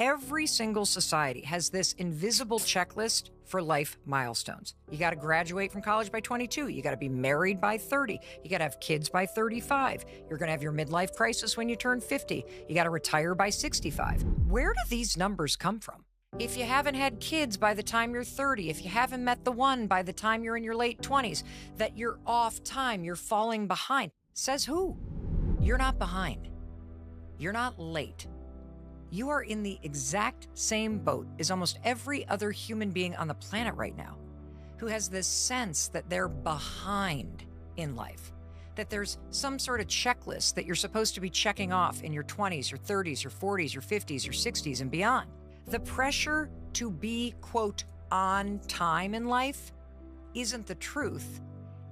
Every single society has this invisible checklist for life milestones. You got to graduate from college by 22. You got to be married by 30. You got to have kids by 35. You're going to have your midlife crisis when you turn 50. You got to retire by 65. Where do these numbers come from? If you haven't had kids by the time you're 30, if you haven't met the one by the time you're in your late 20s, that you're off time, you're falling behind. Says who? You're not behind. You're not late. You are in the exact same boat as almost every other human being on the planet right now who has this sense that they're behind in life, that there's some sort of checklist that you're supposed to be checking off in your 20s, your 30s, your 40s, your 50s, your 60s, and beyond. The pressure to be, quote, on time in life isn't the truth.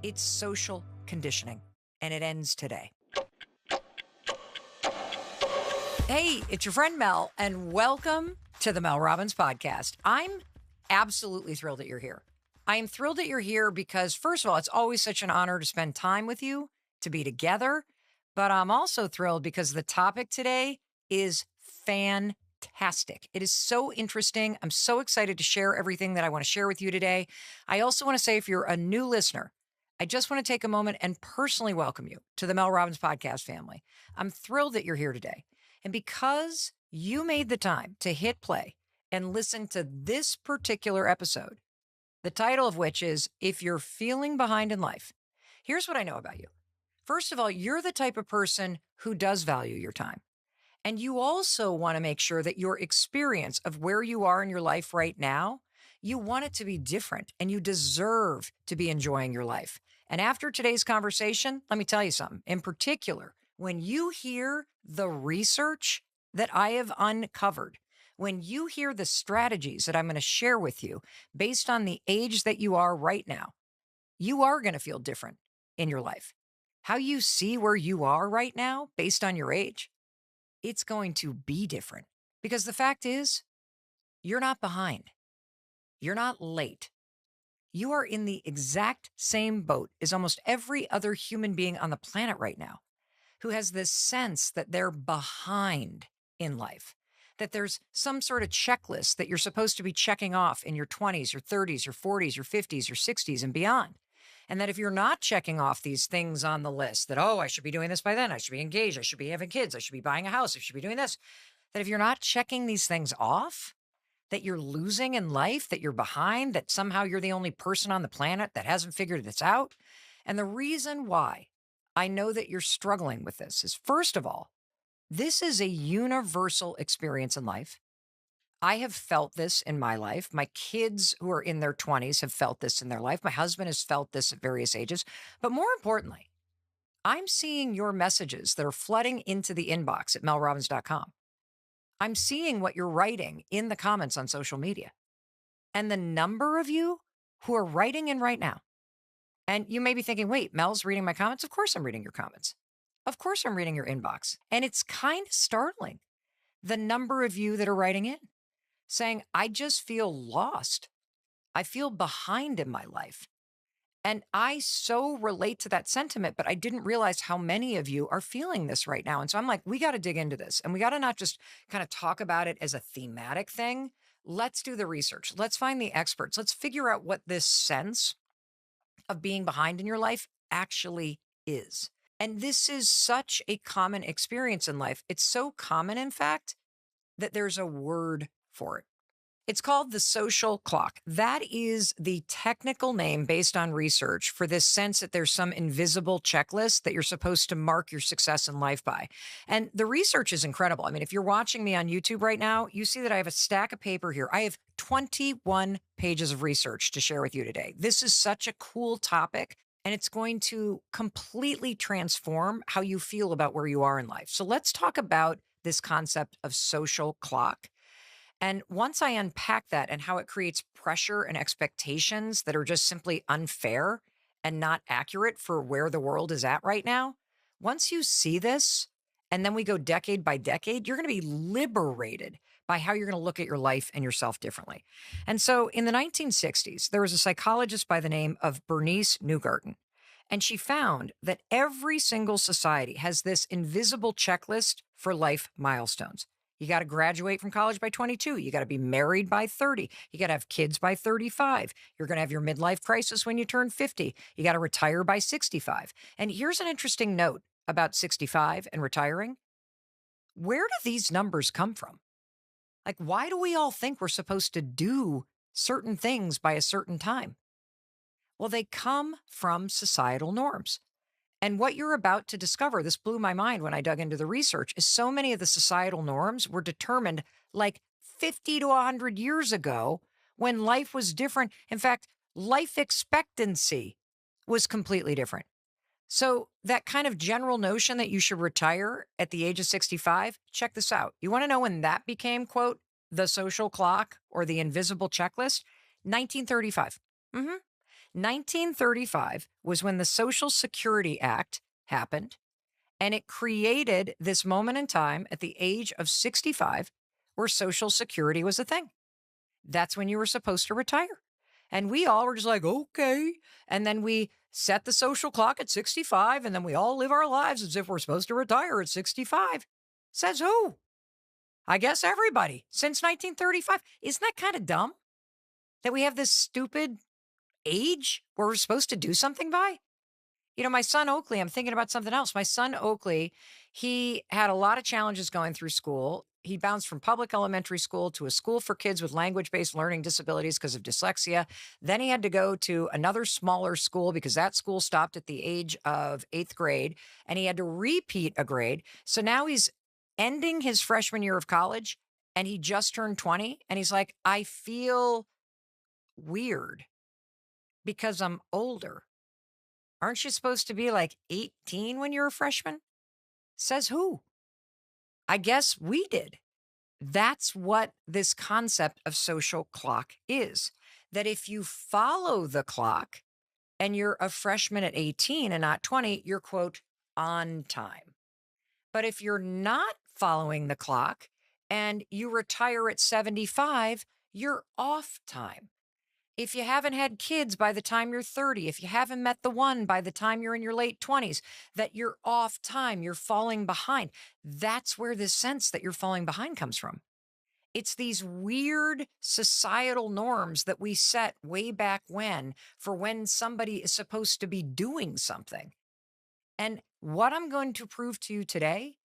It's social conditioning, and it ends today. Hey, it's your friend Mel, and welcome to the Mel Robbins podcast. I'm absolutely thrilled that you're here. I am thrilled that you're here because, first of all, it's always such an honor to spend time with you, to be together. But I'm also thrilled because the topic today is fantastic. It is so interesting. I'm so excited to share everything that I want to share with you today. I also want to say, if you're a new listener, I just want to take a moment and personally welcome you to the Mel Robbins podcast family. I'm thrilled that you're here today. And because you made the time to hit play and listen to this particular episode, the title of which is If You're Feeling Behind in Life, here's what I know about you. First of all, you're the type of person who does value your time. And you also want to make sure that your experience of where you are in your life right now, you want it to be different and you deserve to be enjoying your life. And after today's conversation, let me tell you something. In particular, when you hear the research that I have uncovered, when you hear the strategies that I'm going to share with you based on the age that you are right now, you are going to feel different in your life. How you see where you are right now based on your age, it's going to be different. Because the fact is, you're not behind. You're not late. You are in the exact same boat as almost every other human being on the planet right now who has this sense that they're behind in life, that there's some sort of checklist that you're supposed to be checking off in your 20s, your 30s, your 40s, your 50s, your 60s, and beyond. And that if you're not checking off these things on the list, that, oh, I should be doing this by then, I should be engaged, I should be having kids, I should be buying a house, I should be doing this, that if you're not checking these things off, that you're losing in life, that you're behind, that somehow you're the only person on the planet that hasn't figured this out. And the reason why I know that you're struggling with this is, first of all, this is a universal experience in life. I have felt this in my life. My kids who are in their 20s have felt this in their life. My husband has felt this at various ages. But more importantly, I'm seeing your messages that are flooding into the inbox at melrobbins.com. I'm seeing what you're writing in the comments on social media. And the number of you who are writing in right now. And you may be thinking, wait, Mel's reading my comments? Of course I'm reading your comments. Of course I'm reading your inbox. And it's kind of startling, the number of you that are writing in, saying, I just feel lost. I feel behind in my life. And I so relate to that sentiment, but I didn't realize how many of you are feeling this right now. And so I'm like, we got to dig into this. And we got to not just kind of talk about it as a thematic thing. Let's do the research. Let's find the experts. Let's figure out what this sense of being behind in your life actually is. And this is such a common experience in life. It's so common, in fact, that there's a word for it. It's called the social clock. That is the technical name based on research for this sense that there's some invisible checklist that you're supposed to mark your success in life by. And the research is incredible. I mean, if you're watching me on YouTube right now, you see that I have a stack of paper here. I have 21 pages of research to share with you today. This is such a cool topic, and it's going to completely transform how you feel about where you are in life. So let's talk about this concept of social clock. And once I unpack that and how it creates pressure and expectations that are just simply unfair and not accurate for where the world is at right now, once you see this, and then we go decade by decade, you're going to be liberated by how you're going to look at your life and yourself differently. And so in the 1960s, there was a psychologist by the name of Bernice Newgarden, and she found that every single society has this invisible checklist for life milestones. You got to graduate from college by 22. You got to be married by 30. You got to have kids by 35. You're going to have your midlife crisis when you turn 50. You got to retire by 65. And here's an interesting note about 65 and retiring. Where do these numbers come from? Like, why do we all think we're supposed to do certain things by a certain time? Well, they come from societal norms. And what you're about to discover, this blew my mind when I dug into the research, is so many of the societal norms were determined like 50 to 100 years ago when life was different. In fact, life expectancy was completely different. So, that kind of general notion that you should retire at the age of 65, check this out. You want to know when that became, quote, the social clock or the invisible checklist? 1935. 1935 was when the Social Security Act happened, and it created this moment in time at the age of 65 where Social Security was a thing. That's when you were supposed to retire. And we all were just like, okay. And then we set the social clock at 65, and then we all live our lives as if we're supposed to retire at 65. Says who? I guess everybody since 1935. Isn't that kind of dumb that we have this stupid age where we're supposed to do something by? You know, my son Oakley, I'm thinking about something else. My son Oakley, he had a lot of challenges going through school. He bounced from public elementary school to a school for kids with language-based learning disabilities because of dyslexia. Then he had to go to another smaller school because that school stopped at the age of 8th grade, and he had to repeat a grade. So now he's ending his freshman year of college, and he just turned 20, and he's like, I feel weird because I'm older. Aren't you supposed to be like 18 when you're a freshman? Says who? I guess we did. That's what this concept of social clock is. That if you follow the clock and you're a freshman at 18 and not 20, you're, quote, on time. But if you're not following the clock and you retire at 75, you're off time. If you haven't had kids by the time you're 30, if you haven't met the one by the time you're in your late 20s, that you're off time, you're falling behind. That's where this sense that you're falling behind comes from. It's these weird societal norms that we set way back for when somebody is supposed to be doing something. And what I'm going to prove to you today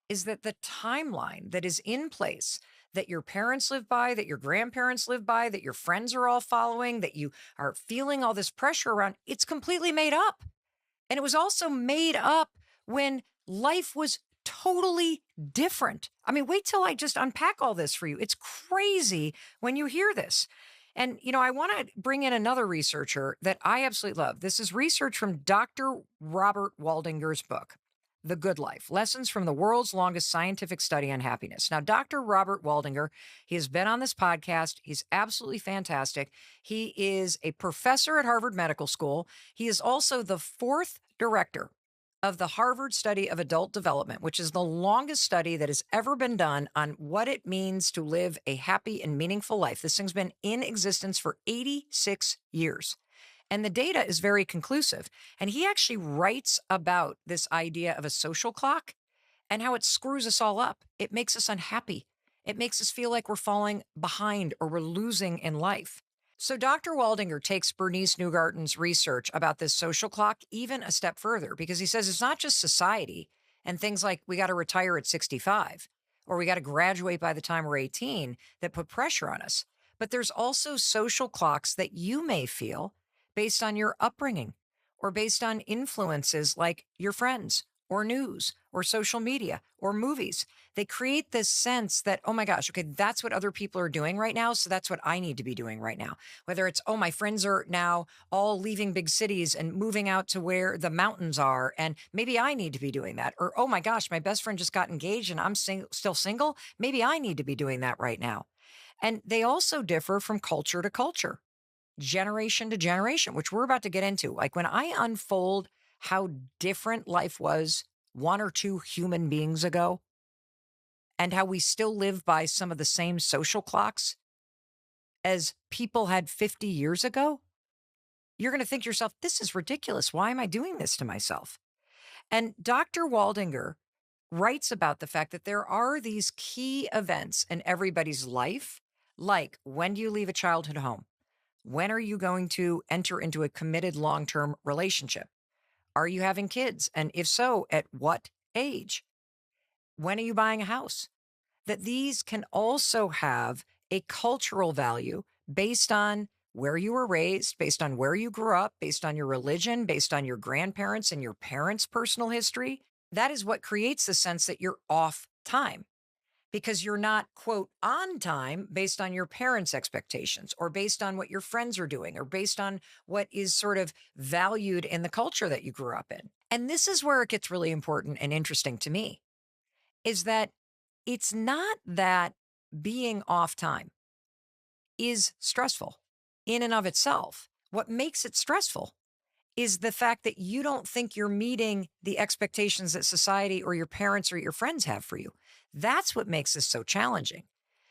is that the timeline that is in place that your parents live by, that your grandparents live by, that your friends are all following, that you are feeling all this pressure around, it's completely made up. And it was also made up when life was totally different. I mean, wait till I just unpack all this for you. It's crazy when you hear this. And, you know, I want to bring in another researcher that I absolutely love. This is research from Dr. Robert Waldinger's book, The Good Life, Lessons from the World's Longest Scientific Study on Happiness. Now, Dr. Robert Waldinger, he has been on this podcast. He's absolutely fantastic. He is a professor at Harvard Medical School. He is also the fourth director of the Harvard Study of Adult Development, which is the longest study that has ever been done on what it means to live a happy and meaningful life. This thing's been in existence for 86 years. And the data is very conclusive. And he actually writes about this idea of a social clock and how it screws us all up. It makes us unhappy. It makes us feel like we're falling behind or we're losing in life. So Dr. Waldinger takes Bernice Newgarten's research about this social clock even a step further, because he says it's not just society and things like we got to retire at 65 or we got to graduate by the time we're 18 that put pressure on us. But there's also social clocks that you may feel based on your upbringing or based on influences like your friends or news or social media or movies. They create this sense that, oh my gosh, okay, that's what other people are doing right now. So that's what I need to be doing right now. Whether it's, oh, my friends are now all leaving big cities and moving out to where the mountains are, and maybe I need to be doing that. Or, oh my gosh, my best friend just got engaged and I'm still single. Maybe I need to be doing that right now. And they also differ from culture to culture, generation to generation, which we're about to get into. Like when I unfold how different life was 1 or 2 human beings ago and how we still live by some of the same social clocks as people had 50 years ago, you're going to think to yourself, this is ridiculous. Why am I doing this to myself? And Dr. Waldinger writes about the fact that there are these key events in everybody's life, like when do you leave a childhood home? When are you going to enter into a committed long term relationship? Are you having kids? And if so, at what age? When are you buying a house? That these can also have a cultural value based on where you were raised, based on where you grew up, based on your religion, based on your grandparents and your parents' personal history. That is what creates the sense that you're off time because you're not, quote, on time based on your parents' expectations or based on what your friends are doing or based on what is sort of valued in the culture that you grew up in. And this is where it gets really important and interesting to me is that it's not that being off time is stressful in and of itself. What makes it stressful is the fact that you don't think you're meeting the expectations that society or your parents or your friends have for you. That's what makes this so challenging.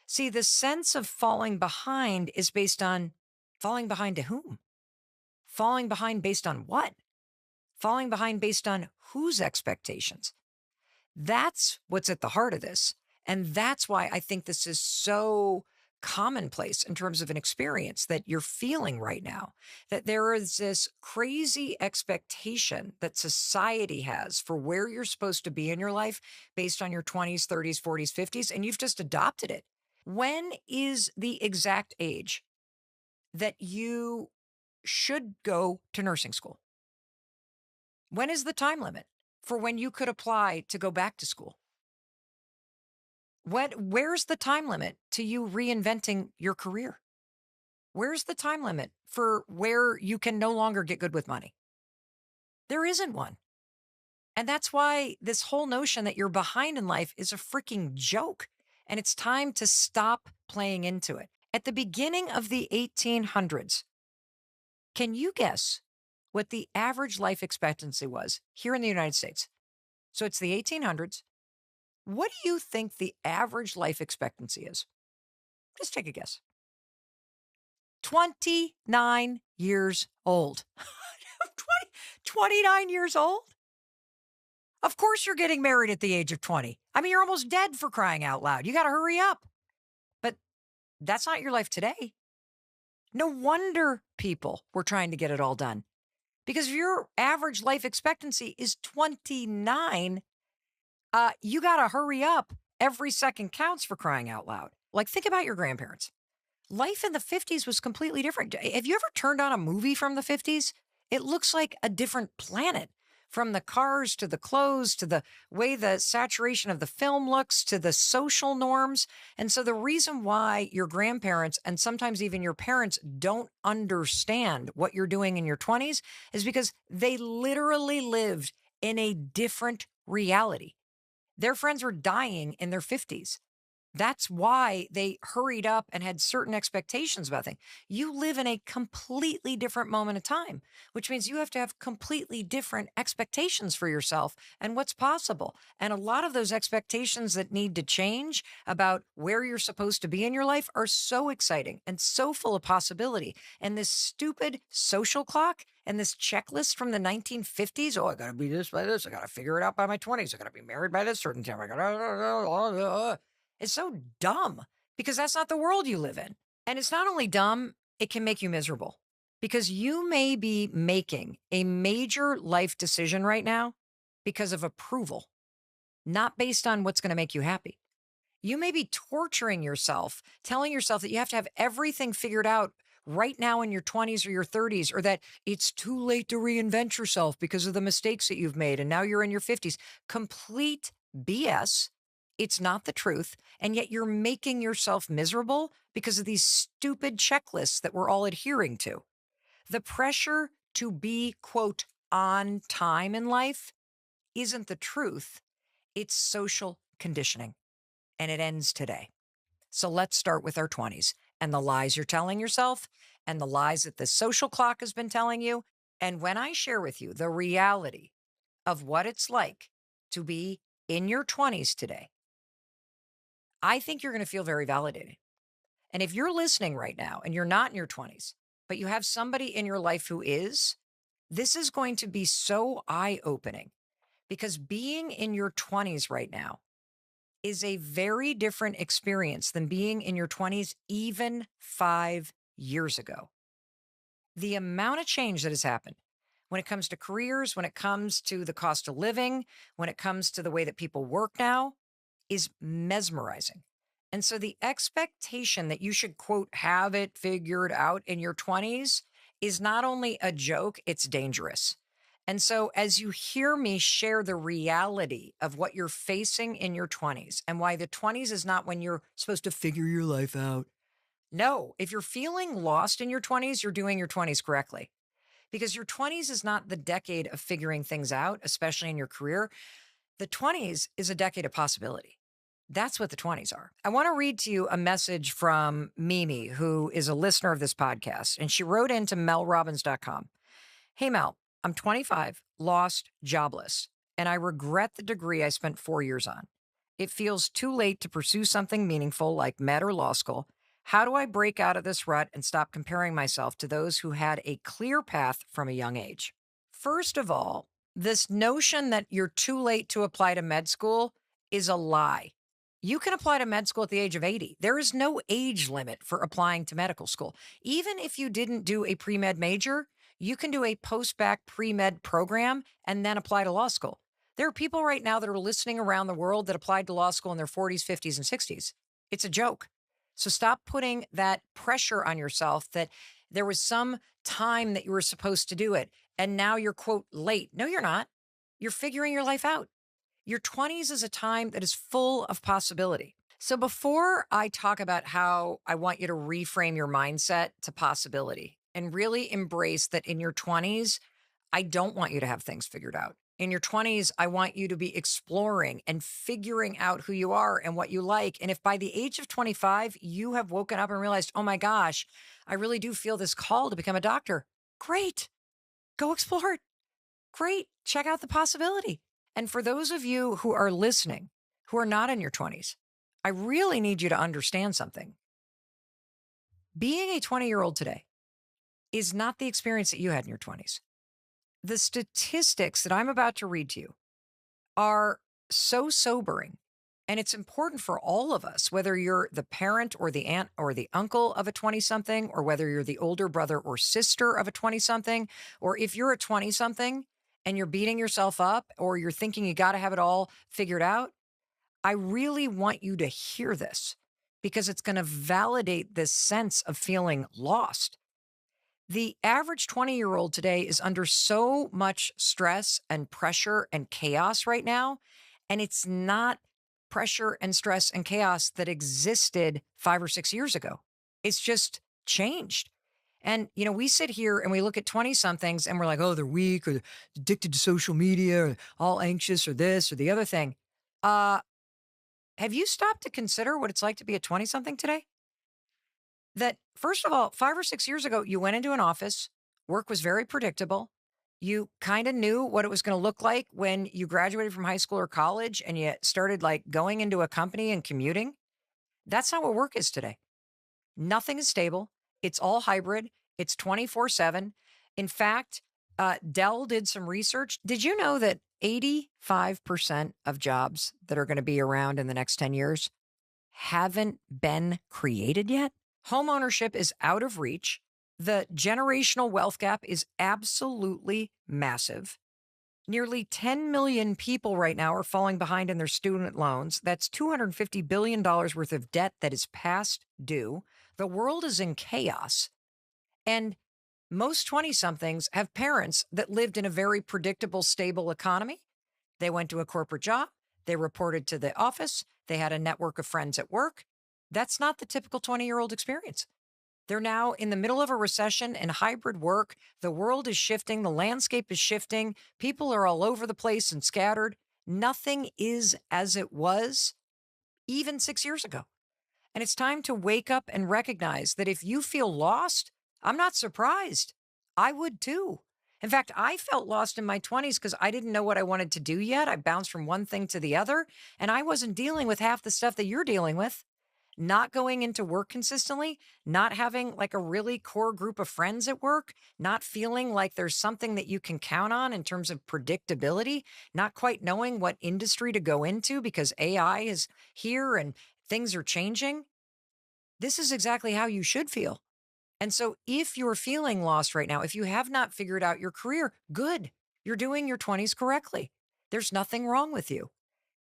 See, the sense of falling behind is based on falling behind to whom? Falling behind based on what? Falling behind based on whose expectations? That's what's at the heart of this. And that's why I think this is so commonplace in terms of an experience that you're feeling right now, that there is this crazy expectation that society has for where you're supposed to be in your life based on your 20s, 30s, 40s, 50s, and you've just adopted it. When is the exact age that you should go to nursing school? When is the time limit for when you could apply to go back to school? Where's the time limit to you reinventing your career? Where's the time limit for where you can no longer get good with money? There isn't one. And that's why this whole notion that you're behind in life is a freaking joke. And it's time to stop playing into it. At the beginning of the 1800s, can you guess what the average life expectancy was here in the United States? So it's the 1800s. What do you think the average life expectancy is? Just take a guess. 29 years old. 29 years old? Of course you're getting married at the age of 20. I mean, you're almost dead for crying out loud. You got to hurry up. But that's not your life today. No wonder people were trying to get it all done. Because if your average life expectancy is 29, you got to hurry up. Every second counts for crying out loud. Like, think about your grandparents. Life in the 50s was completely different. Have you ever turned on a movie from the 50s? It looks like a different planet. From the cars to the clothes to the way the saturation of the film looks to the social norms. And so the reason why your grandparents and sometimes even your parents don't understand what you're doing in your 20s is because they literally lived in a different reality. Their friends were dying in their 50s. That's why they hurried up and had certain expectations about things. You live in a completely different moment of time, which means you have to have completely different expectations for yourself and what's possible. And a lot of those expectations that need to change about where you're supposed to be in your life are so exciting and so full of possibility. And this stupid social clock and this checklist from the 1950s, oh, I got to be this by this. I got to figure it out by my 20s. I got to be married by this certain time. I got to... It's so dumb because that's not the world you live in. And it's not only dumb, it can make you miserable because you may be making a major life decision right now because of approval, not based on what's going to make you happy. You may be torturing yourself, telling yourself that you have to have everything figured out right now in your 20s or your 30s, or that it's too late to reinvent yourself because of the mistakes that you've made. And now you're in your 50s. Complete BS. It's not the truth. And yet you're making yourself miserable because of these stupid checklists that we're all adhering to. The pressure to be, quote, on time in life isn't the truth. It's social conditioning. And it ends today. So let's start with our 20s and the lies you're telling yourself and the lies that the social clock has been telling you. And when I share with you the reality of what it's like to be in your 20s today, I think you're going to feel very validated. And if you're listening right now and you're not in your 20s, but you have somebody in your life who is, this is going to be so eye-opening because being in your 20s right now is a very different experience than being in your 20s even 5 years ago. The amount of change that has happened when it comes to careers, when it comes to the cost of living, when it comes to the way that people work now is mesmerizing. And so the expectation that you should, quote, have it figured out in your 20s is not only a joke, it's dangerous. And so as you hear me share the reality of what you're facing in your 20s and why the 20s is not when you're supposed to figure your life out. No, if you're feeling lost in your 20s, you're doing your 20s correctly because your 20s is not the decade of figuring things out, especially in your career. The 20s is a decade of possibility. That's what the 20s are. I want to read to you a message from Mimi, who is a listener of this podcast, and she wrote into melrobbins.com. Hey, Mel, I'm 25, lost, jobless, and I regret the degree I spent 4 years on. It feels too late to pursue something meaningful like med or law school. How do I break out of this rut and stop comparing myself to those who had a clear path from a young age? First of all, this notion that you're too late to apply to med school is a lie. You can apply to med school at the age of 80. There is no age limit for applying to medical school. Even if you didn't do a pre-med major, you can do a post-bac pre-med program and then apply to law school. There are people right now that are listening around the world that applied to law school in their 40s, 50s, and 60s. It's a joke. So stop putting that pressure on yourself that there was some time that you were supposed to do it and now you're, quote, late. No, you're not. You're figuring your life out. Your 20s is a time that is full of possibility. So before I talk about how I want you to reframe your mindset to possibility and really embrace that in your 20s, I don't want you to have things figured out. In your 20s, I want you to be exploring and figuring out who you are and what you like. And if by the age of 25, you have woken up and realized, oh my gosh, I really do feel this call to become a doctor, great. Go explore it. Great. Check out the possibility. And for those of you who are listening, who are not in your 20s, I really need you to understand something. Being a 20-year-old today is not the experience that you had in your 20s. The statistics that I'm about to read to you are so sobering. And it's important for all of us, whether you're the parent or the aunt or the uncle of a 20-something, or whether you're the older brother or sister of a 20-something, or if you're a 20-something and you're beating yourself up or you're thinking you got to have it all figured out. I really want you to hear this because it's going to validate this sense of feeling lost. The average 20-year-old today is under so much stress and pressure and chaos right now, and it's not pressure and stress and chaos that existed 5 or 6 years ago. It's just changed. And, you know, we sit here and we look at 20-somethings and we're like, oh, they're weak or they're addicted to social media or all anxious or this or the other thing. Have you stopped to consider what it's like to be a 20-something today? That, first of all, 5 or 6 years ago, you went into an office, work was very predictable. You kind of knew what it was going to look like when you graduated from high school or college and you started like going into a company and commuting. That's not what work is today. Nothing is stable. It's all hybrid. It's 24/7. In fact, Dell did some research. Did you know that 85% of jobs that are going to be around in the next 10 years haven't been created yet? Home ownership is out of reach. The generational wealth gap is absolutely massive. Nearly 10 million people right now are falling behind in their student loans. That's $250 billion worth of debt that is past due. The world is in chaos. And most 20-somethings have parents that lived in a very predictable, stable economy. They went to a corporate job. They reported to the office. They had a network of friends at work. That's not the typical 20-year-old experience. They're now in the middle of a recession and hybrid work. The world is shifting. The landscape is shifting. People are all over the place and scattered. Nothing is as it was even 6 years ago. And it's time to wake up and recognize that if you feel lost, I'm not surprised. I would too. In fact, I felt lost in my 20s because I didn't know what I wanted to do yet. I bounced from one thing to the other, and I wasn't dealing with half the stuff that you're dealing with. not going into work consistently, not having like a really core group of friends at work, not feeling like there's something that you can count on in terms of predictability, not quite knowing what industry to go into because AI is here and things are changing. This is exactly how you should feel. And so if you're feeling lost right now, if you have not figured out your career, good. You're doing your 20s correctly. There's nothing wrong with you.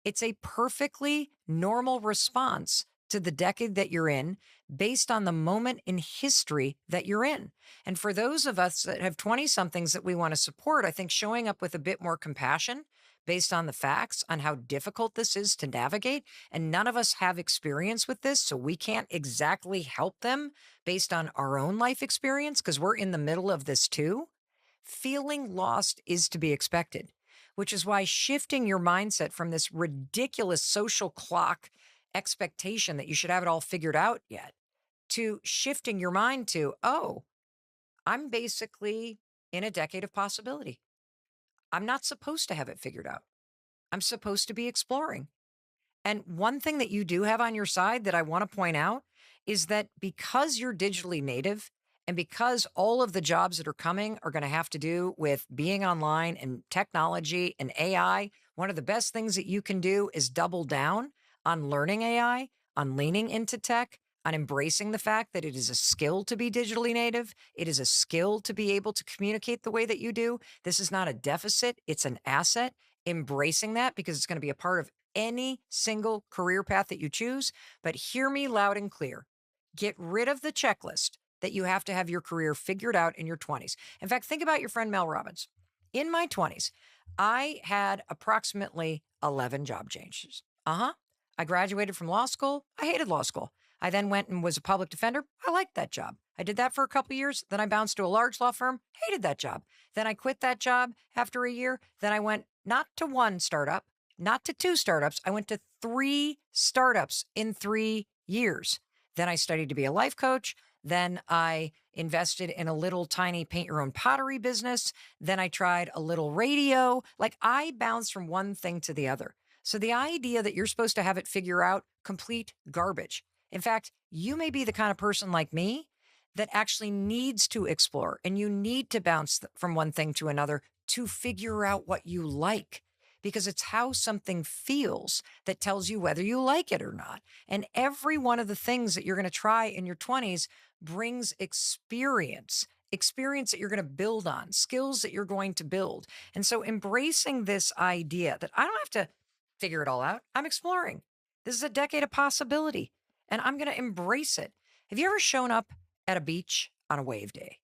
It's a perfectly normal response to the decade that you're in based on the moment in history that you're in. And for those of us that have 20 somethings that we want to support, I think showing up with a bit more compassion based on the facts on how difficult this is to navigate. And none of us have experience with this, so we can't exactly help them based on our own life experience because we're in the middle of this too. Feeling lost is to be expected, which is why shifting your mindset from this ridiculous social clock expectation that you should have it all figured out yet to shifting your mind to, oh, I'm basically in a decade of possibility. I'm not supposed to have it figured out. I'm supposed to be exploring. And one thing that you do have on your side that I want to point out is that because you're digitally native and because all of the jobs that are coming are going to have to do with being online and technology and AI, one of the best things that you can do is double down on learning AI, on leaning into tech, on embracing the fact that it is a skill to be digitally native. It is a skill to be able to communicate the way that you do. This is not a deficit, it's an asset. Embracing that because it's going to be a part of any single career path that you choose. But hear me loud and clear. Get rid of the checklist that you have to have your career figured out in your 20s. In fact, think about your friend Mel Robbins. In my 20s, I had approximately 11 job changes. I graduated from law school. I hated law school. I then went and was a public defender. I liked that job. I did that for a couple of years. Then I bounced to a large law firm. Hated that job. Then I quit that job after a year. Then I went not to one startup, not to two startups. I went to 3 startups in 3 years. Then I studied to be a life coach. Then I invested in a little tiny paint your own pottery business. Then I tried a little radio. Like I bounced from one thing to the other. So the idea that you're supposed to have it figure out, complete garbage. In fact, you may be the kind of person like me that actually needs to explore and you need to bounce from one thing to another to figure out what you like, because it's how something feels that tells you whether you like it or not. And every one of the things that you're going to try in your 20s brings experience that you're going to build on, skills that you're going to build. And so embracing this idea that I don't have to figure it all out. I'm exploring. This is a decade of possibility and I'm going to embrace it. Have you ever shown up at a beach on a wave day?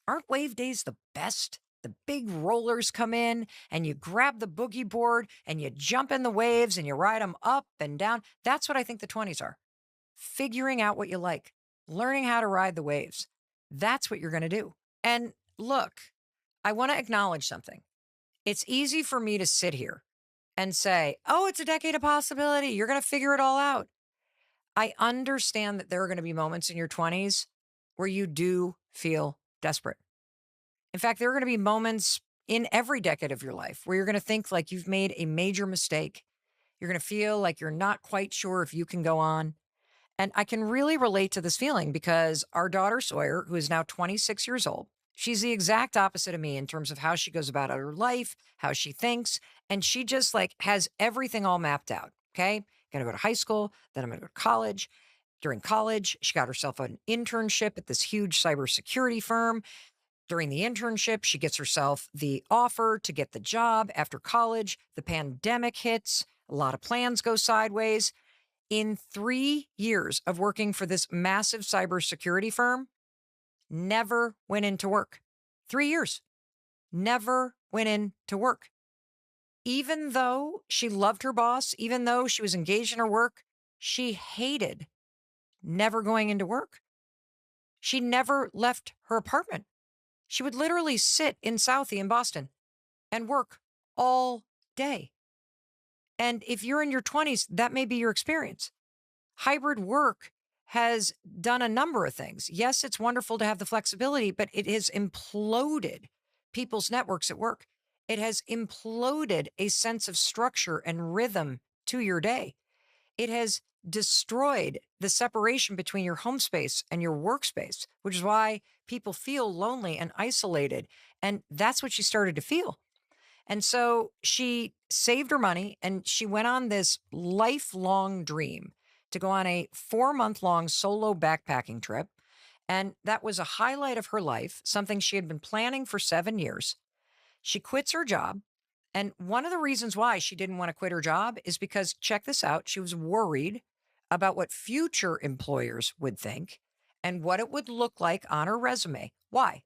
Aren't wave days the best? The big rollers come in and you grab the boogie board and you jump in the waves and you ride them up and down. That's what I think the 20s are. Figuring out what you like, learning how to ride the waves. That's what you're going to do. And look, I want to acknowledge something. It's easy for me to sit here and say, oh, it's a decade of possibility. You're going to figure it all out. I understand that there are going to be moments in your 20s where you do feel desperate. In fact, there are going to be moments in every decade of your life where you're going to think like you've made a major mistake. You're going to feel like you're not quite sure if you can go on. And I can really relate to this feeling because our daughter Sawyer, who is now 26 years old, she's the exact opposite of me in terms of how she goes about her life, how she thinks, and she just like has everything all mapped out. Okay. Going to go to high school, then I'm going to go to college. During college, she got herself an internship at this huge cybersecurity firm. During the internship, she gets herself the offer to get the job after college. The pandemic hits. A lot of plans go sideways. In 3 years of working for this massive cybersecurity firm, never went into work. 3 years, never went into work. Even though she loved her boss, even though she was engaged in her work, she hated never going into work. She never left her apartment. She would literally sit in Southie in Boston and work all day. And if you're in your 20s, that may be your experience. Hybrid work has done a number of things. Yes, it's wonderful to have the flexibility, but it has imploded people's networks at work. It has imploded a sense of structure and rhythm to your day. It has destroyed the separation between your home space and your workspace, which is why people feel lonely and isolated. And that's what she started to feel. And so she saved her money and she went on this lifelong dream to go on a 4-month long solo backpacking trip. And that was a highlight of her life, something she had been planning for 7 years. She quits her job. And one of the reasons why she didn't want to quit her job is because, check this out, she was worried about what future employers would think and what it would look like on her resume. Why?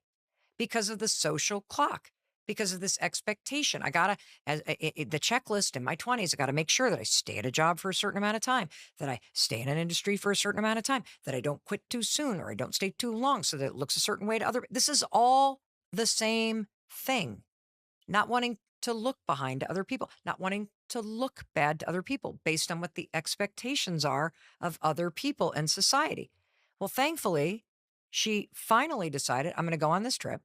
Because of the social clock, because of this expectation. I gotta, the checklist in my 20s, I gotta make sure that I stay at a job for a certain amount of time, that I stay in an industry for a certain amount of time, that I don't quit too soon or I don't stay too long so that it looks a certain way to other. This is all the same thing. Not wanting to look behind to other people, not wanting to look bad to other people based on what the expectations are of other people and society. Well, thankfully, she finally decided, I'm going to go on this trip.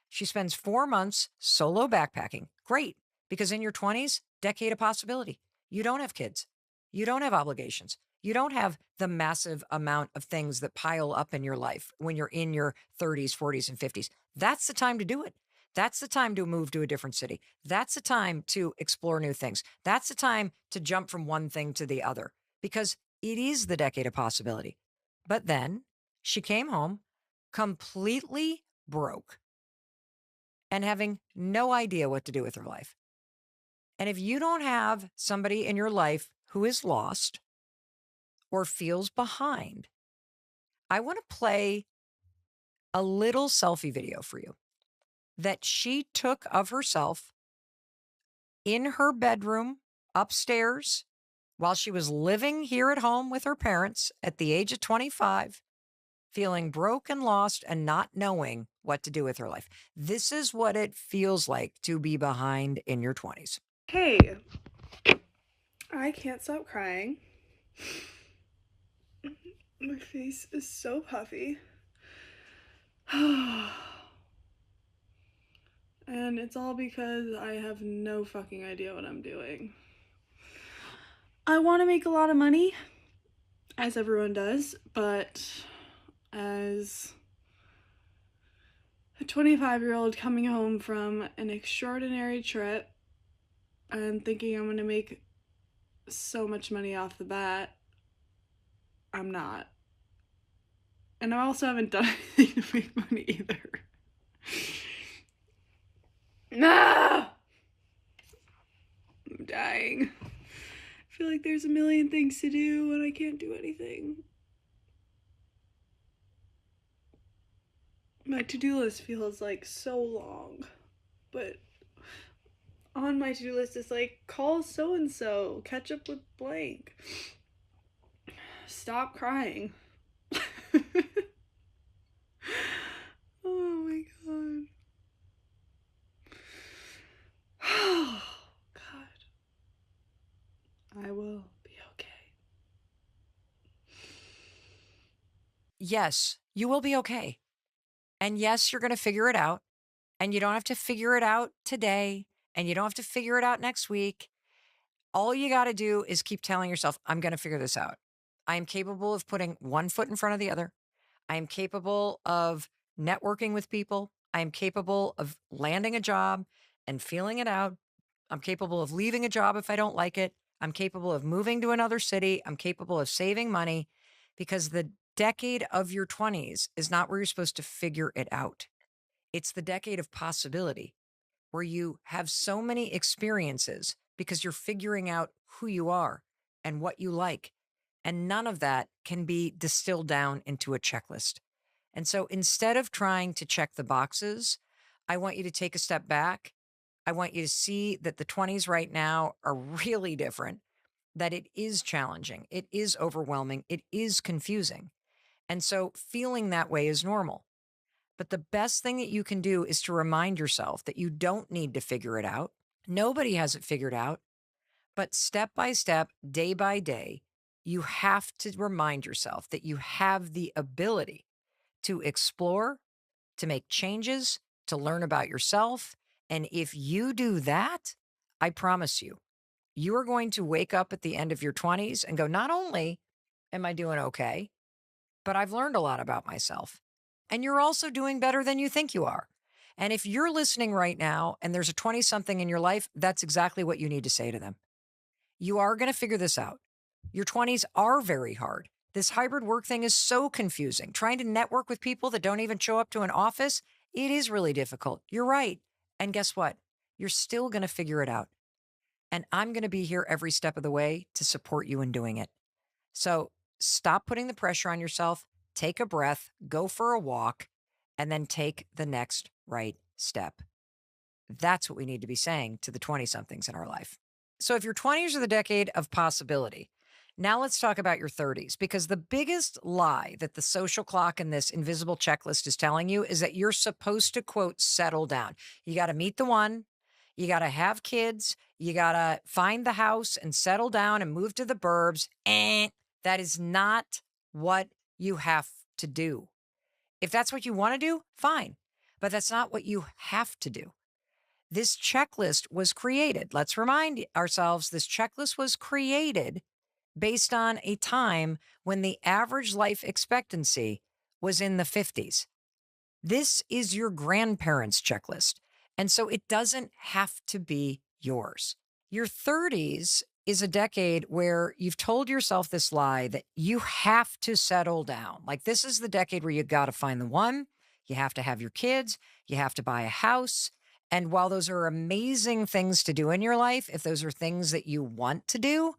She spends 4 months solo backpacking. Great, because in your 20s, decade of possibility. You don't have kids. You don't have obligations. You don't have the massive amount of things that pile up in your life when you're in your 30s, 40s, and 50s. That's the time to do it. That's the time to move to a different city. That's the time to explore new things. That's the time to jump from one thing to the other because it is the decade of possibility. But then she came home completely broke and having no idea what to do with her life. And if you don't have somebody in your life who is lost or feels behind, I want to play a little selfie video for you that she took of herself in her bedroom upstairs while she was living here at home with her parents at the age of 25, feeling broke and lost and not knowing what to do with her life. This is what it feels like to be behind in your 20s. Hey, I can't stop crying. My face is so puffy. And it's all because I have no fucking idea what I'm doing. I want to make a lot of money, as everyone does, but as a 25-year-old coming home from an extraordinary trip and thinking I'm going to make so much money off the bat, I'm not. And I also haven't done anything to make money either. Ah! I'm dying. I feel like there's a million things to do and I can't do anything. My to-do list feels like so long, but on my to-do list is like, call so-and-so, catch up with blank, stop crying. Oh my god. Oh god. I will be okay. Yes, you will be okay. And yes, you're going to figure it out. And you don't have to figure it out today. And you don't have to figure it out next week. All you got to do is keep telling yourself, I'm going to figure this out. I am capable of putting one foot in front of the other. I am capable of networking with people. I am capable of landing a job and feeling it out. I'm capable of leaving a job if I don't like it. I'm capable of moving to another city. I'm capable of saving money because the decade of your 20s is not where you're supposed to figure it out. It's the decade of possibility where you have so many experiences because you're figuring out who you are and what you like. And none of that can be distilled down into a checklist. And so instead of trying to check the boxes, I want you to take a step back. I want you to see that the 20s right now are really different, that it is challenging, it is overwhelming, it is confusing. And so feeling that way is normal. But the best thing that you can do is to remind yourself that you don't need to figure it out. Nobody has it figured out. But step by step, day by day, you have to remind yourself that you have the ability to explore, to make changes, to learn about yourself. And if you do that, I promise you, you are going to wake up at the end of your 20s and go, not only am I doing okay, but I've learned a lot about myself. And you're also doing better than you think you are. And if you're listening right now and there's a 20 something in your life, that's exactly what you need to say to them. You are going to figure this out. Your 20s are very hard. This hybrid work thing is so confusing. Trying to network with people that don't even show up to an office, it is really difficult. You're right. And guess what? You're still going to figure it out. And I'm going to be here every step of the way to support you in doing it. So stop putting the pressure on yourself, take a breath, go for a walk, and then take the next right step. That's what we need to be saying to the 20 somethings in our life. So if your 20s are the decade of possibility, now let's talk about your 30s, because the biggest lie that the social clock and this invisible checklist is telling you is that you're supposed to, quote, settle down. You got to meet the one, you got to have kids, you got to find the house and settle down and move to the burbs. That is not what you have to do. If that's what you want to do, fine, but that's not what you have to do. This checklist was created. Let's remind ourselves this checklist was created based on a time when the average life expectancy was in the 50s. This is your grandparents' checklist. And so it doesn't have to be yours. Your 30s is a decade where you've told yourself this lie that you have to settle down. Like, this is the decade where you got to find the one, you have to have your kids, you have to buy a house. And while those are amazing things to do in your life, if those are things that you want to do,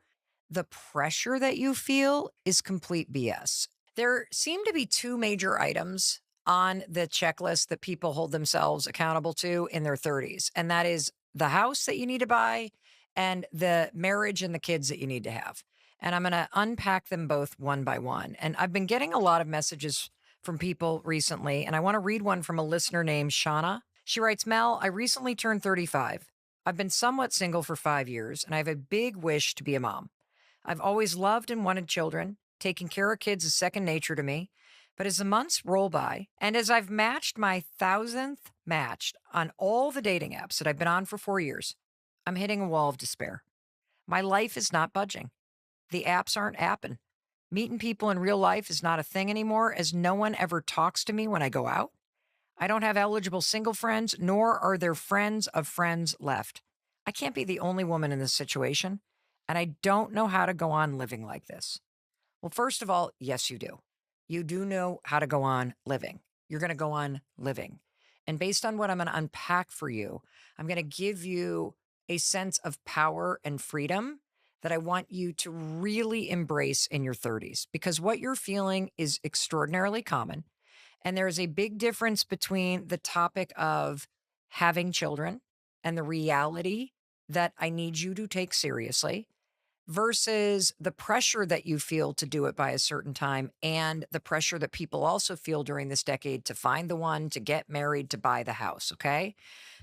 the pressure that you feel is complete BS. There seem to be two major items on the checklist that people hold themselves accountable to in their 30s. And that is the house that you need to buy and the marriage and the kids that you need to have. And I'm going to unpack them both one by one. And I've been getting a lot of messages from people recently. And I want to read one from a listener named Shauna. She writes, Mel, I recently turned 35. I've been somewhat single for 5 years, and I have a big wish to be a mom. I've always loved and wanted children. Taking care of kids is second nature to me. But as the months roll by, and as I've matched my 1,000th match on all the dating apps that I've been on for 4 years, I'm hitting a wall of despair. My life is not budging. The apps aren't apping. Meeting people in real life is not a thing anymore, as no one ever talks to me when I go out. I don't have eligible single friends, nor are there friends of friends left. I can't be the only woman in this situation, and I don't know how to go on living like this. Well, first of all, yes, you do. You do know how to go on living. You're going to go on living. And based on what I'm going to unpack for you, I'm going to give you a sense of power and freedom that I want you to really embrace in your 30s, because what you're feeling is extraordinarily common. And there is a big difference between the topic of having children and the reality that I need you to take seriously versus the pressure that you feel to do it by a certain time and the pressure that people also feel during this decade to find the one, to get married, to buy the house. Okay.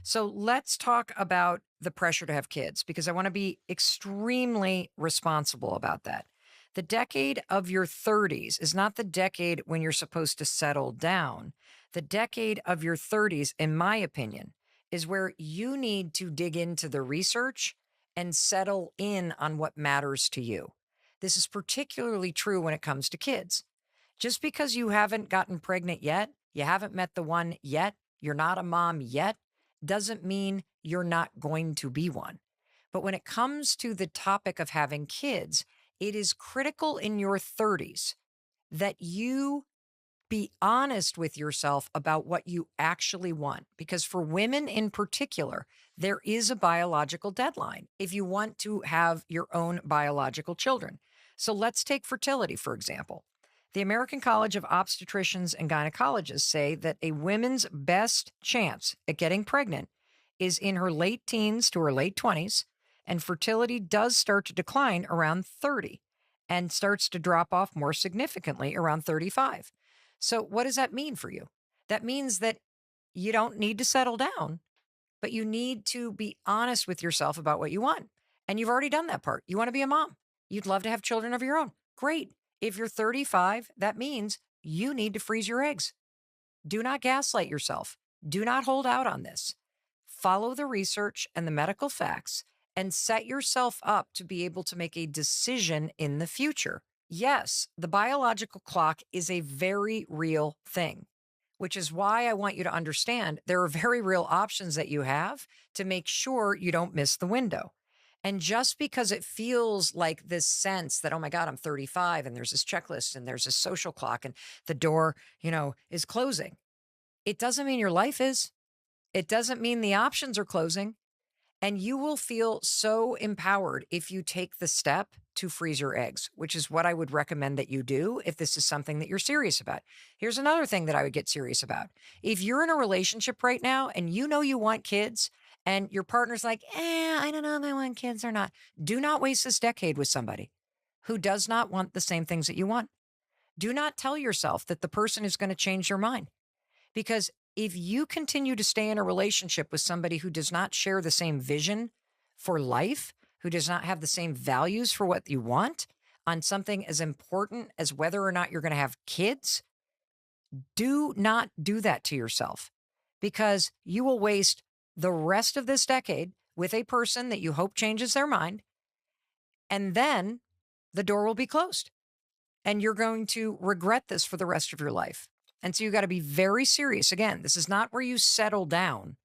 So let's talk about the pressure to have kids, because I want to be extremely responsible about that. The decade of your 30s is not the decade when you're supposed to settle down. The decade of your 30s, in my opinion, is where you need to dig into the research and settle in on what matters to you. This is particularly true when it comes to kids. Just because you haven't gotten pregnant yet, you haven't met the one yet, you're not a mom yet, doesn't mean you're not going to be one. But when it comes to the topic of having kids, it is critical in your 30s that you be honest with yourself about what you actually want. Because for women in particular, there is a biological deadline if you want to have your own biological children. So let's take fertility, for example. The American College of Obstetricians and Gynecologists say that a woman's best chance at getting pregnant is in her late teens to her late 20s, and fertility does start to decline around 30 and starts to drop off more significantly around 35. So what does that mean for you? That means that you don't need to settle down, but you need to be honest with yourself about what you want. And you've already done that part. You want to be a mom. You'd love to have children of your own. Great. If you're 35, that means you need to freeze your eggs. Do not gaslight yourself. Do not hold out on this. Follow the research and the medical facts and set yourself up to be able to make a decision in the future. Yes, the biological clock is a very real thing, which is why I want you to understand there are very real options that you have to make sure you don't miss the window. And just because it feels like this sense that, oh my God, I'm 35 and there's this checklist and there's a social clock and the door, is closing, it doesn't mean your life is. It doesn't mean the options are closing. And you will feel so empowered if you take the step to freeze your eggs, which is what I would recommend that you do if this is something that you're serious about. Here's another thing that I would get serious about. If you're in a relationship right now and you know you want kids and your partner's like, I don't know if I want kids or not, do not waste this decade with somebody who does not want the same things that you want. Do not tell yourself that the person is going to change your mind. Because if you continue to stay in a relationship with somebody who does not share the same vision for life, who does not have the same values for what you want on something as important as whether or not you're going to have kids, do not do that to yourself, because you will waste the rest of this decade with a person that you hope changes their mind. And then the door will be closed and you're going to regret this for the rest of your life. And so you got to be very serious. Again, this is not where you settle down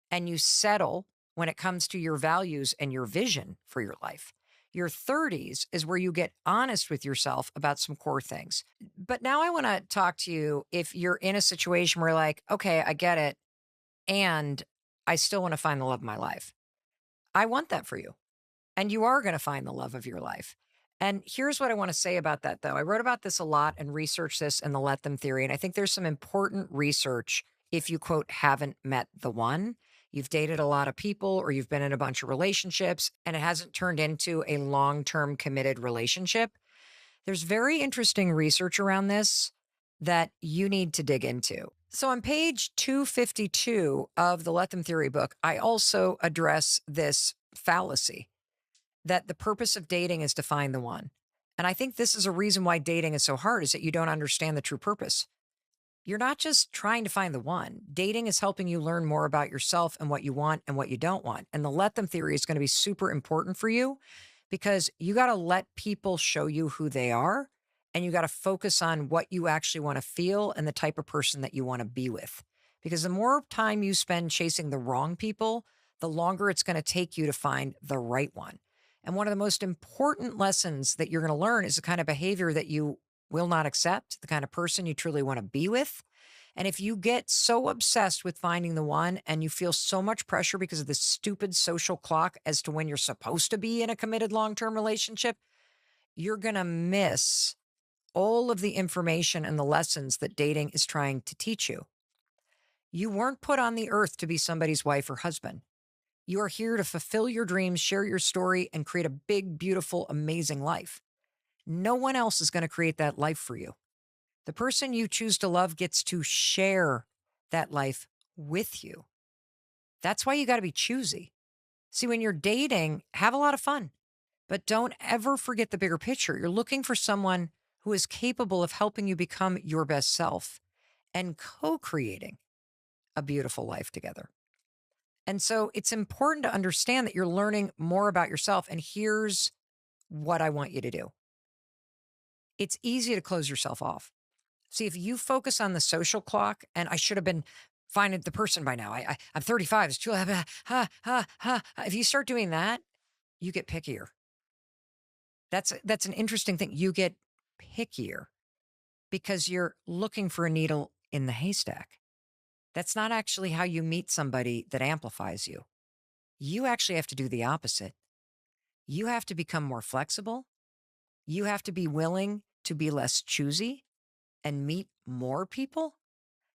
and you settle when it comes to your values and your vision for your life. Your 30s is where you get honest with yourself about some core things. But now I want to talk to you if you're in a situation where you're like, okay, I get it, and I still want to find the love of my life. I want that for you. And you are going to find the love of your life. And here's what I want to say about that, though. I wrote about this a lot and researched this in the Let Them theory. And I think there's some important research if you, quote, haven't met the one. You've dated a lot of people or you've been in a bunch of relationships and it hasn't turned into a long-term committed relationship. There's very interesting research around this that you need to dig into. So on page 252 of the Let Them theory book, I also address this fallacy that the purpose of dating is to find the one. And I think this is a reason why dating is so hard, is that you don't understand the true purpose. You're not just trying to find the one. Dating is helping you learn more about yourself and what you want and what you don't want. And the Let Them theory is going to be super important for you because you got to let people show you who they are and you got to focus on what you actually want to feel and the type of person that you want to be with. Because the more time you spend chasing the wrong people, the longer it's going to take you to find the right one. And one of the most important lessons that you're going to learn is the kind of behavior that you will not accept, the kind of person you truly want to be with. And if you get so obsessed with finding the one and you feel so much pressure because of this stupid social clock as to when you're supposed to be in a committed long-term relationship, you're going to miss all of the information and the lessons that dating is trying to teach you. You weren't put on the earth to be somebody's wife or husband. You are here to fulfill your dreams, share your story, and create a big, beautiful, amazing life. No one else is going to create that life for you. The person you choose to love gets to share that life with you. That's why you got to be choosy. See, when you're dating, have a lot of fun, but don't ever forget the bigger picture. You're looking for someone who is capable of helping you become your best self and co-creating a beautiful life together. And so it's important to understand that you're learning more about yourself. And here's what I want you to do. It's easy to close yourself off. See, if you focus on the social clock, and I should have been finding the person by now. I'm 35. It's too, if you start doing that, you get pickier. That's an interesting thing. You get pickier because you're looking for a needle in the haystack. That's not actually how you meet somebody that amplifies you. You actually have to do the opposite. You have to become more flexible. You have to be willing to be less choosy and meet more people.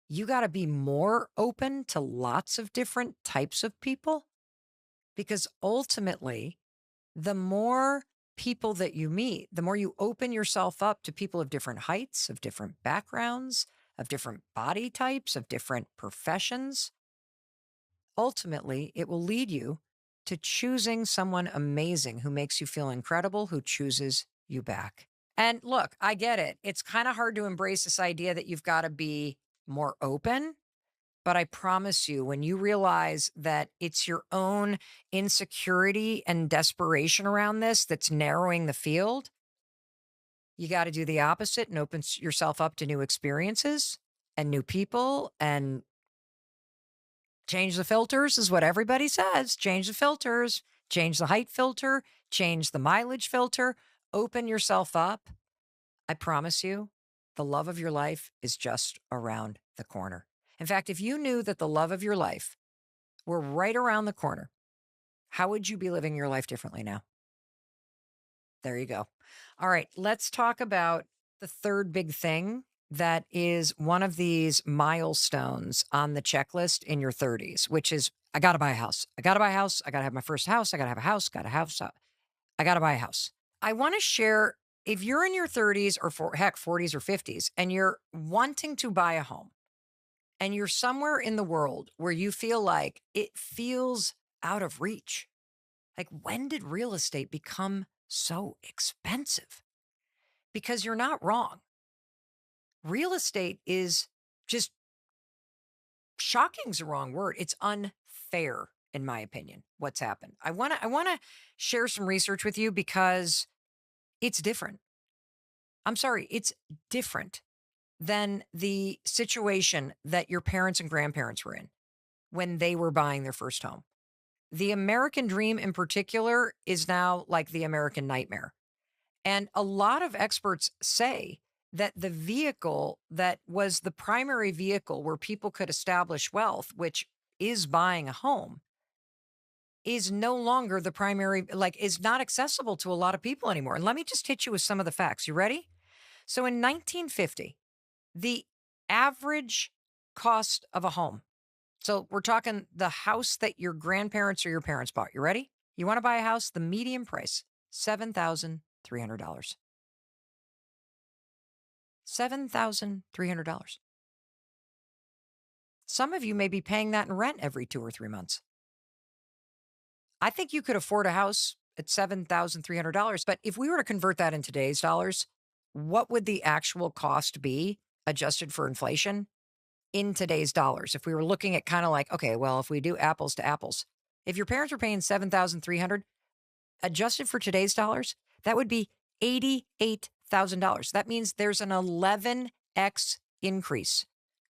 You got to be more open to lots of different types of people, because ultimately, the more people that you meet, the more you open yourself up to people of different heights, of different backgrounds, of different body types, of different professions. Ultimately, it will lead you to choosing someone amazing who makes you feel incredible, who chooses you back. And look, I get it. It's kind of hard to embrace this idea that you've got to be more open, But I promise you, when you realize that it's your own insecurity and desperation around this that's narrowing the field, you got to do the opposite and open yourself up to new experiences and new people and change the filters, is what everybody says. Change the filters, change the height filter, change the mileage filter, open yourself up. I promise you, the love of your life is just around the corner. In fact, if you knew that the love of your life were right around the corner, how would you be living your life differently now? There you go. All right, let's talk about the third big thing that is one of these milestones on the checklist in your 30s, which is I got to buy a house. I got to buy a house. I got to have my first house. I got to have a house. Got a house. I got to buy a house. I want to share if you're in your 30s or heck, 40s or 50s and you're wanting to buy a home and you're somewhere in the world where you feel like it feels out of reach. Like, when did real estate become so expensive? Because you're not wrong. Real estate is just shocking is the wrong word. It's unfair, in my opinion, what's happened. I want to share some research with you because it's different. I'm sorry, it's different than the situation that your parents and grandparents were in when they were buying their first home. The American dream in particular is now like the American nightmare. And a lot of experts say that the vehicle that was the primary vehicle where people could establish wealth, which is buying a home, is no longer the primary, like, is not accessible to a lot of people anymore. And let me just hit you with some of the facts. You ready? So in 1950, the average cost of a home. So we're talking the house that your grandparents or your parents bought. You ready? You want to buy a house? The median price, $7,300. $7,300. Some of you may be paying that in rent every 2 or 3 months. I think you could afford a house at $7,300. But if we were to convert that in today's dollars, what would the actual cost be adjusted for inflation in today's dollars? If we were looking at kind of like, okay, well, if we do apples to apples, if your parents were paying $7,300 adjusted for today's dollars, that would be $88,000. That means there's an 11x increase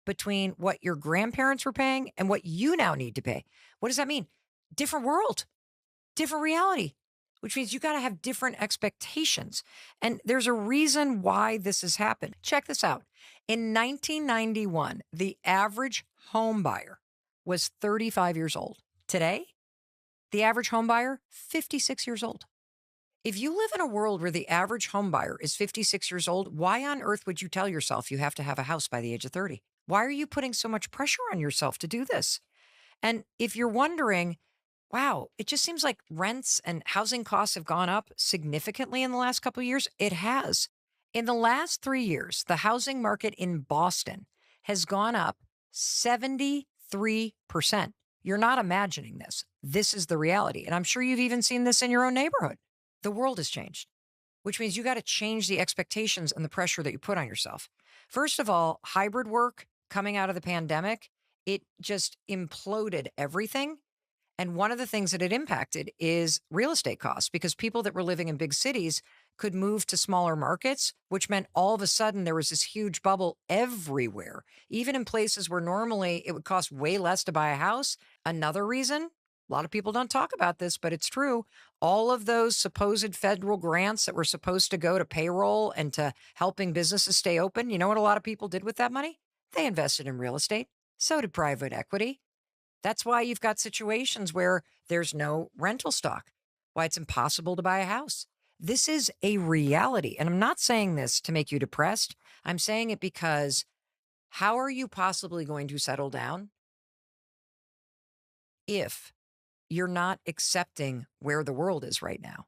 between what your grandparents were paying and what you now need to pay. What does that mean? Different world, different reality, which means you got to have different expectations. And there's a reason why this has happened. Check this out. In 1991, the average home buyer was 35 years old. Today, the average home buyer, 56 years old. If you live in a world where the average home buyer is 56 years old, why on earth would you tell yourself you have to have a house by the age of 30? Why are you putting so much pressure on yourself to do this? And if you're wondering, wow, it just seems like rents and housing costs have gone up significantly in the last couple of years. It has. In the last 3 years, the housing market in Boston has gone up 73%. You're not imagining this. This is the reality. And I'm sure you've even seen this in your own neighborhood. The world has changed, which means you got to change the expectations and the pressure that you put on yourself. First of all, hybrid work coming out of the pandemic, it just imploded everything. And one of the things that it impacted is real estate costs, because people that were living in big cities could move to smaller markets, which meant all of a sudden there was this huge bubble everywhere, even in places where normally it would cost way less to buy a house. Another reason, a lot of people don't talk about this, but it's true. All of those supposed federal grants that were supposed to go to payroll and to helping businesses stay open, you know what a lot of people did with that money? They invested in real estate. So did private equity. That's why you've got situations where there's no rental stock, why it's impossible to buy a house. This is a reality. And I'm not saying this to make you depressed. I'm saying it because how are you possibly going to settle down if you're not accepting where the world is right now?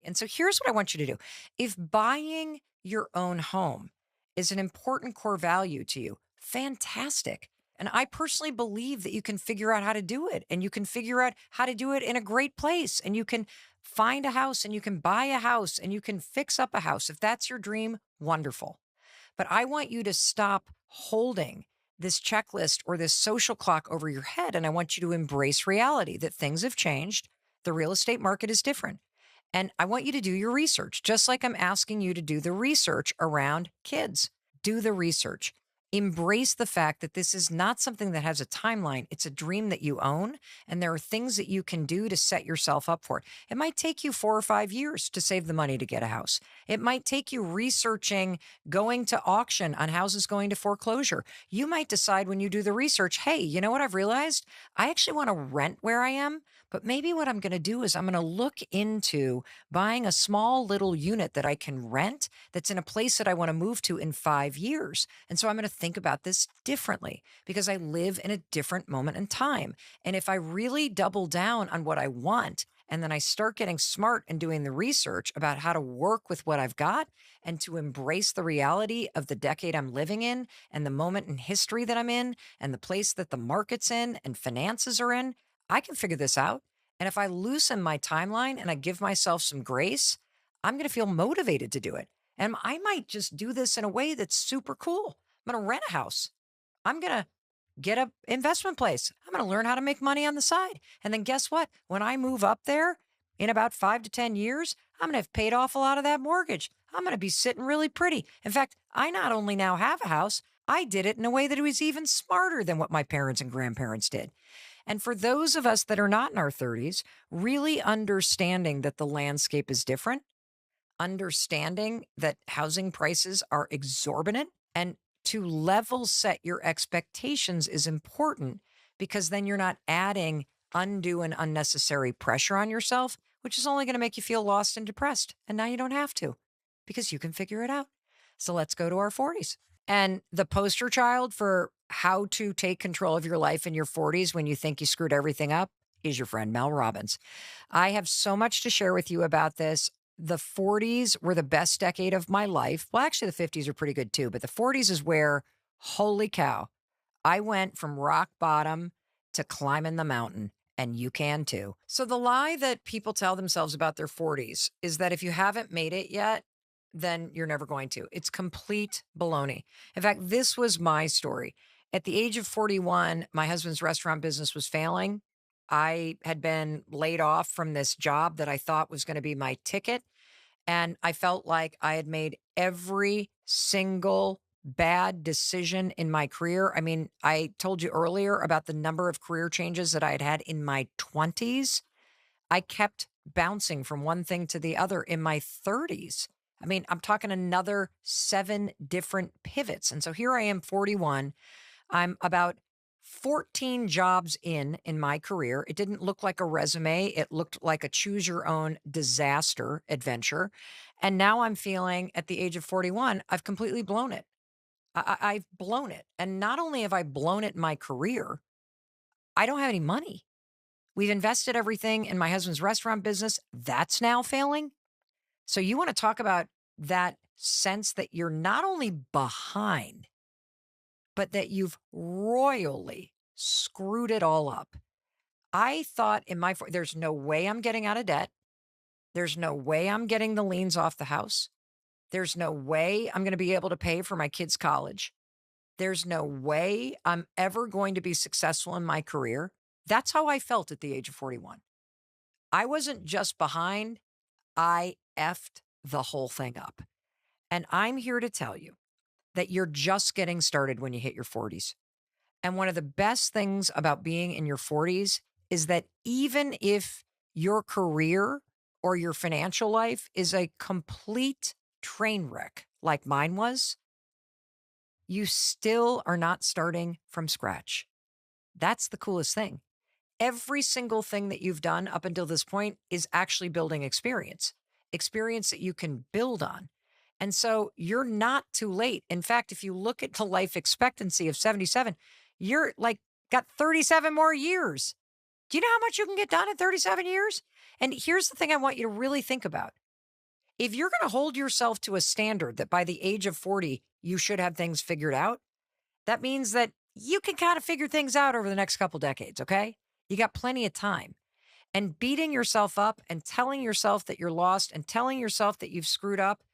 And so here's what I want you to do. If buying your own home is an important core value to you, fantastic. And I personally believe that you can figure out how to do it, and you can figure out how to do it in a great place, and you can find a house and you can buy a house and you can fix up a house. If that's your dream, wonderful. But I want you to stop holding this checklist or this social clock over your head. And I want you to embrace reality that things have changed. The real estate market is different. And I want you to do your research, just like I'm asking you to do the research around kids. Do the research. Embrace the fact that this is not something that has a timeline. It's a dream that you own. And there are things that you can do to set yourself up for it. It might take you 4 or 5 years to save the money to get a house. It might take you researching going to auction on houses going to foreclosure. You might decide when you do the research, hey, you know what I've realized? I actually want to rent where I am. But maybe what I'm going to do is I'm going to look into buying a small little unit that I can rent that's in a place that I want to move to in 5 years. And so I'm going to think about this differently because I live in a different moment in time. And if I really double down on what I want, and then I start getting smart and doing the research about how to work with what I've got and to embrace the reality of the decade I'm living in and the moment in history that I'm in and the place that the market's in and finances are in, I can figure this out. And if I loosen my timeline and I give myself some grace, I'm going to feel motivated to do it. And I might just do this in a way that's super cool. I'm going to rent a house. I'm going to get an investment place. I'm going to learn how to make money on the side. And then guess what? When I move up there in about 5 to 10 years, I'm going to have paid off a lot of that mortgage. I'm going to be sitting really pretty. In fact, I not only now have a house, I did it in a way that was even smarter than what my parents and grandparents did. And for those of us that are not in our 30s, really understanding that the landscape is different, understanding that housing prices are exorbitant, and to level set your expectations is important because then you're not adding undue and unnecessary pressure on yourself, which is only going to make you feel lost and depressed. And now you don't have to because you can figure it out. So let's go to our 40s. And the poster child for how to take control of your life in your 40s when you think you screwed everything up is your friend Mel Robbins. I have so much to share with you about this. The 40s were the best decade of my life. Well, actually, the 50s are pretty good too, but the 40s is where, holy cow, I went from rock bottom to climbing the mountain. And you can too. So the lie that people tell themselves about their 40s is that if you haven't made it yet, then you're never going to. It's complete baloney. In fact, this was my story. At the age of 41, my husband's restaurant business was failing. I had been laid off from this job that I thought was going to be my ticket. And I felt like I had made every single bad decision in my career. I mean, I told you earlier about the number of career changes that I had had in my 20s. I kept bouncing from one thing to the other in my 30s. I mean, I'm talking another 7 different pivots. And so here I am, 41. I'm about 14 jobs in my career. It didn't look like a resume. It looked like a choose your own disaster adventure. And now I'm feeling at the age of 41, I've completely blown it. I've blown it. And not only have I blown it in my career, I don't have any money. We've invested everything in my husband's restaurant business. That's now failing. So you want to talk about that sense that you're not only behind, but that you've royally screwed it all up. I thought there's no way I'm getting out of debt. There's no way I'm getting the liens off the house. There's no way I'm going to be able to pay for my kids' college. There's no way I'm ever going to be successful in my career. That's how I felt at the age of 41. I wasn't just behind. I effed the whole thing up. And I'm here to tell you that you're just getting started when you hit your 40s. And one of the best things about being in your 40s is that even if your career or your financial life is a complete train wreck like mine was, you still are not starting from scratch. That's the coolest thing. Every single thing that you've done up until this point is actually building experience that you can build on. And so you're not too late. In fact, if you look at the life expectancy of 77, you're like got 37 more years. Do you know how much you can get done in 37 years? And here's the thing I want you to really think about. If you're going to hold yourself to a standard that by the age of 40, you should have things figured out, that means that you can kind of figure things out over the next couple decades, okay? You got plenty of time. And beating yourself up and telling yourself that you're lost and telling yourself that you've screwed up,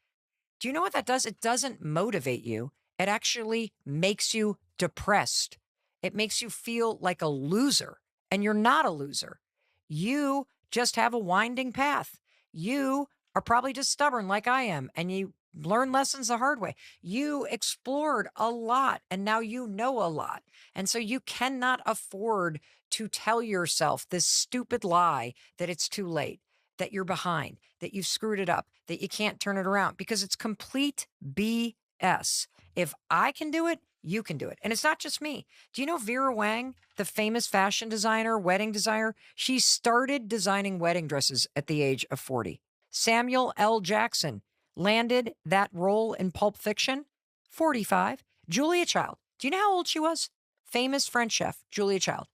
do you know what that does? It doesn't motivate you. It actually makes you depressed. It makes you feel like a loser, and you're not a loser. You just have a winding path. You are probably just stubborn like I am, and you learn lessons the hard way. You explored a lot, and now you know a lot. And so you cannot afford to tell yourself this stupid lie that it's too late, that you're behind, that you've screwed it up, that you can't turn it around, because it's complete BS. If I can do it, you can do it. And it's not just me. Do you know Vera Wang, the famous fashion designer, wedding designer? She started designing wedding dresses at the age of 40. Samuel L. Jackson landed that role in Pulp Fiction, 45. Julia Child, do you know how old she was? Famous French chef, Julia Child,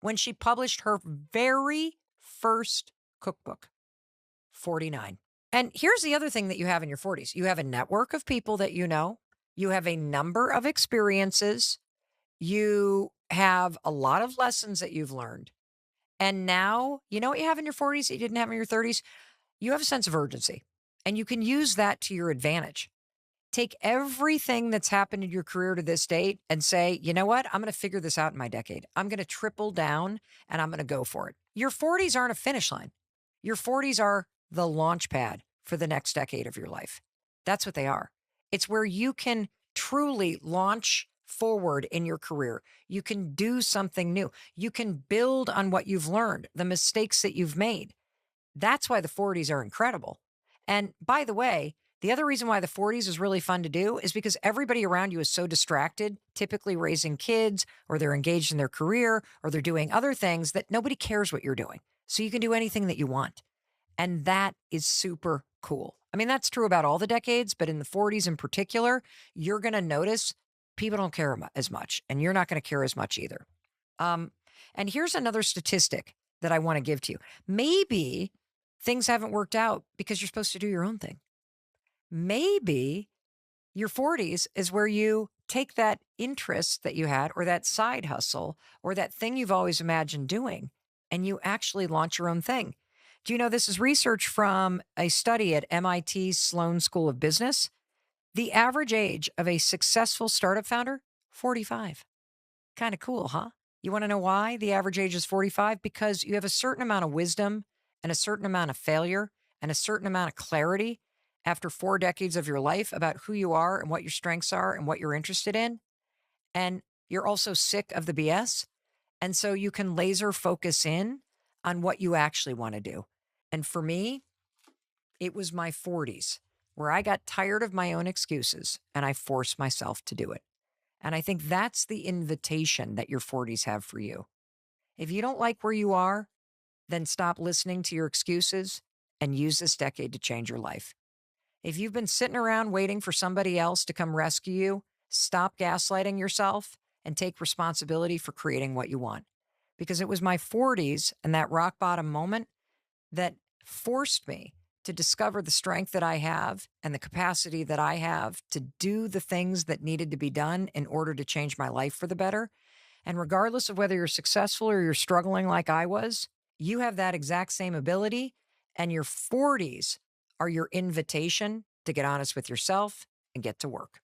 when she published her very first cookbook, 49. And here's the other thing that you have in your 40s. You have a network of people that you know. You have a number of experiences. You have a lot of lessons that you've learned. And now, you know what you have in your 40s that you didn't have in your 30s? You have a sense of urgency, and you can use that to your advantage. Take everything that's happened in your career to this date and say, you know what? I'm going to figure this out in my decade. I'm going to triple down and I'm going to go for it. Your 40s aren't a finish line. Your 40s are the launch pad for the next decade of your life. That's what they are. It's where you can truly launch forward in your career. You can do something new. You can build on what you've learned, the mistakes that you've made. That's why the 40s are incredible. And by the way, the other reason why the 40s is really fun to do is because everybody around you is so distracted, typically raising kids, or they're engaged in their career, or they're doing other things, that nobody cares what you're doing. So you can do anything that you want. And that is super cool. I mean, that's true about all the decades, but in the 40s in particular, you're going to notice people don't care as much, and you're not going to care as much either. And here's another statistic that I want to give to you. Maybe things haven't worked out because you're supposed to do your own thing. Maybe your 40s is where you take that interest that you had, or that side hustle, or that thing you've always imagined doing, and you actually launch your own thing. Do you know this is research from a study at MIT Sloan School of Business? The average age of a successful startup founder, 45. Kind of cool, huh? You want to know why the average age is 45? Because you have a certain amount of wisdom and a certain amount of failure and a certain amount of clarity after 4 decades of your life about who you are and what your strengths are and what you're interested in. And you're also sick of the BS. And so you can laser focus in on what you actually want to do. And for me, it was my 40s where I got tired of my own excuses and I forced myself to do it. And I think that's the invitation that your 40s have for you. If you don't like where you are, then stop listening to your excuses and use this decade to change your life. If you've been sitting around waiting for somebody else to come rescue you, stop gaslighting yourself and take responsibility for creating what you want. Because it was my 40s and that rock bottom moment that forced me to discover the strength that I have and the capacity that I have to do the things that needed to be done in order to change my life for the better. And regardless of whether you're successful or you're struggling like I was, you have that exact same ability, and your 40s are your invitation to get honest with yourself and get to work.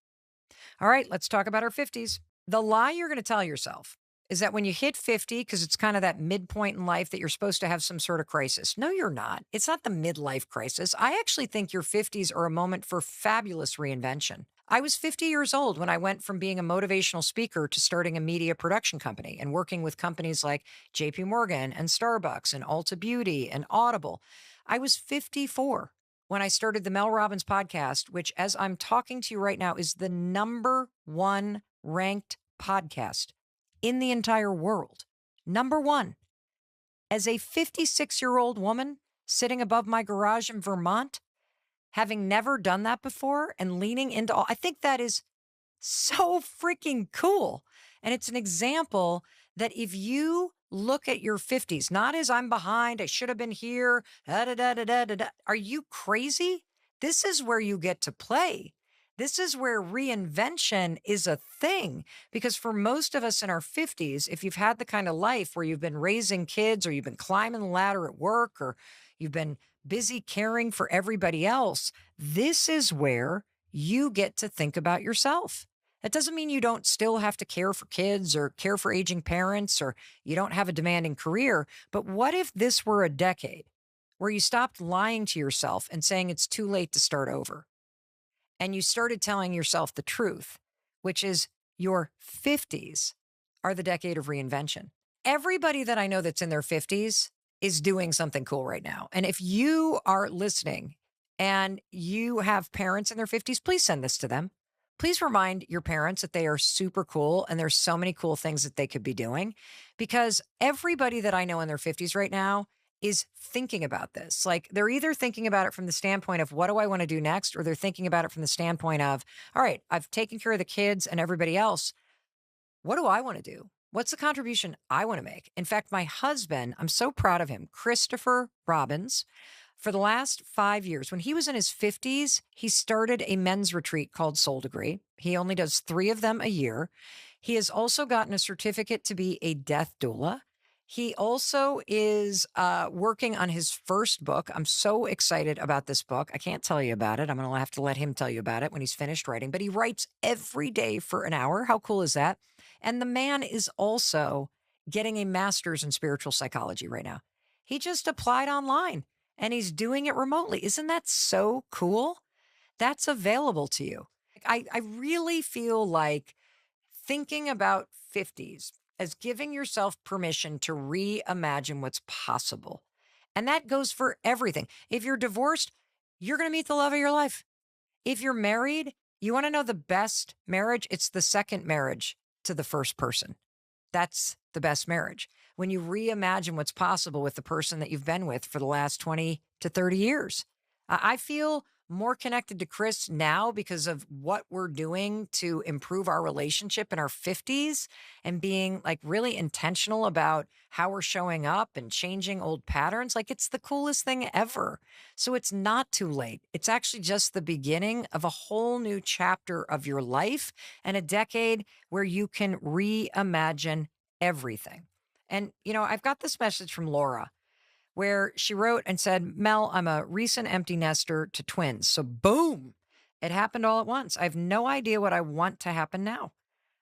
All right, let's talk about our 50s. The lie you're going to tell yourself is that when you hit 50, because it's kind of that midpoint in life, that you're supposed to have some sort of crisis. No, you're not. It's not the midlife crisis. I actually think your 50s are a moment for fabulous reinvention. I was 50 years old when I went from being a motivational speaker to starting a media production company and working with companies like JP Morgan and Starbucks and Ulta Beauty and Audible. I was 54 when I started the Mel Robbins podcast, which, as I'm talking to you right now, is the #1 ranked podcast in the entire world. #1. As a 56-year-old woman sitting above my garage in Vermont, having never done that before and leaning into all, I think that is so freaking cool. And it's an example that if you look at your 50s, not as I'm behind, I should have been here, da, da, da, da, da, da, da. Are you crazy? This is where you get to play. This is where reinvention is a thing, because for most of us in our 50s, if you've had the kind of life where you've been raising kids, or you've been climbing the ladder at work, or you've been busy caring for everybody else, this is where you get to think about yourself. That doesn't mean you don't still have to care for kids or care for aging parents or you don't have a demanding career. But what if this were a decade where you stopped lying to yourself and saying it's too late to start over? And you started telling yourself the truth, which is your 50s are the decade of reinvention. Everybody that I know that's in their 50s is doing something cool right now. And if you are listening and you have parents in their 50s, please send this to them. Please remind your parents that they are super cool and there's so many cool things that they could be doing because everybody that I know in their 50s right now is thinking about this. Like they're either thinking about it from the standpoint of what do I want to do next, or they're thinking about it from the standpoint of, all right, I've taken care of the kids and everybody else. What do I want to do? What's the contribution I want to make? In fact, my husband, I'm so proud of him, Christopher Robbins. For the last 5 years, when he was in his 50s, he started a men's retreat called Soul Degree. He only does 3 of them a year. He has also gotten a certificate to be a death doula. He also is working on his first book. I'm so excited about this book. I can't tell you about it. I'm going to have to let him tell you about it when he's finished writing. But he writes every day for an hour. How cool is that? And the man is also getting a master's in spiritual psychology right now. He just applied online and he's doing it remotely. Isn't that so cool? That's available to you. I really feel like thinking about 50s as giving yourself permission to reimagine what's possible. And that goes for everything. If you're divorced, you're going to meet the love of your life. If you're married, you want to know the best marriage? It's the second marriage to the first person. That's the best marriage. When you reimagine what's possible with the person that you've been with for the last 20 to 30 years. I feel more connected to Chris now because of what we're doing to improve our relationship in our 50s and being like really intentional about how we're showing up and changing old patterns. Like it's the coolest thing ever. So it's not too late. It's actually just the beginning of a whole new chapter of your life and a decade where you can reimagine everything. And, you know, I've got this message from Laura where she wrote and said, Mel, I'm a recent empty nester to twins. So boom, it happened all at once. I have no idea what I want to happen now.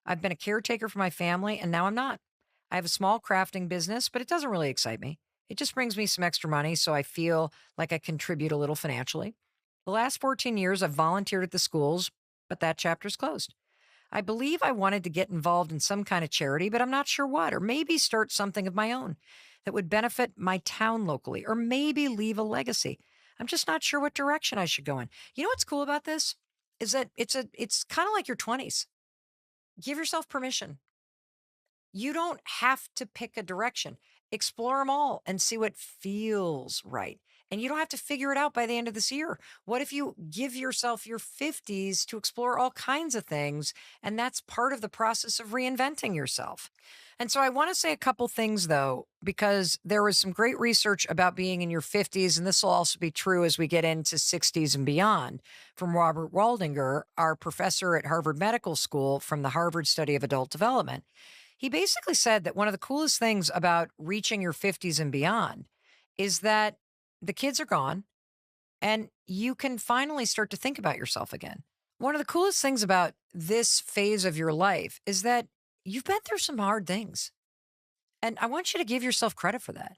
I've been a caretaker for my family and now I'm not. I have a small crafting business, but it doesn't really excite me. It just brings me some extra money so I feel like I contribute a little financially. The last 14 years, I've volunteered at the schools, but that chapter's closed. I believe I wanted to get involved in some kind of charity, but I'm not sure what, or maybe start something of my own that would benefit my town locally, or maybe leave a legacy. I'm just not sure what direction I should go in. You know what's cool about this is that it's kind of like your 20s. Give yourself permission. You don't have to pick a direction. Explore them all and see what feels right. And you don't have to figure it out by the end of this year. What if you give yourself your 50s to explore all kinds of things? And that's part of the process of reinventing yourself. And so I want to say a couple things, though, because there was some great research about being in your 50s, and this will also be true as we get into 60s and beyond, from Robert Waldinger, our professor at Harvard Medical School from the Harvard Study of Adult Development. He basically said that one of the coolest things about reaching your 50s and beyond is that the kids are gone and you can finally start to think about yourself again. One of the coolest things about this phase of your life is that you've been through some hard things. And I want you to give yourself credit for that.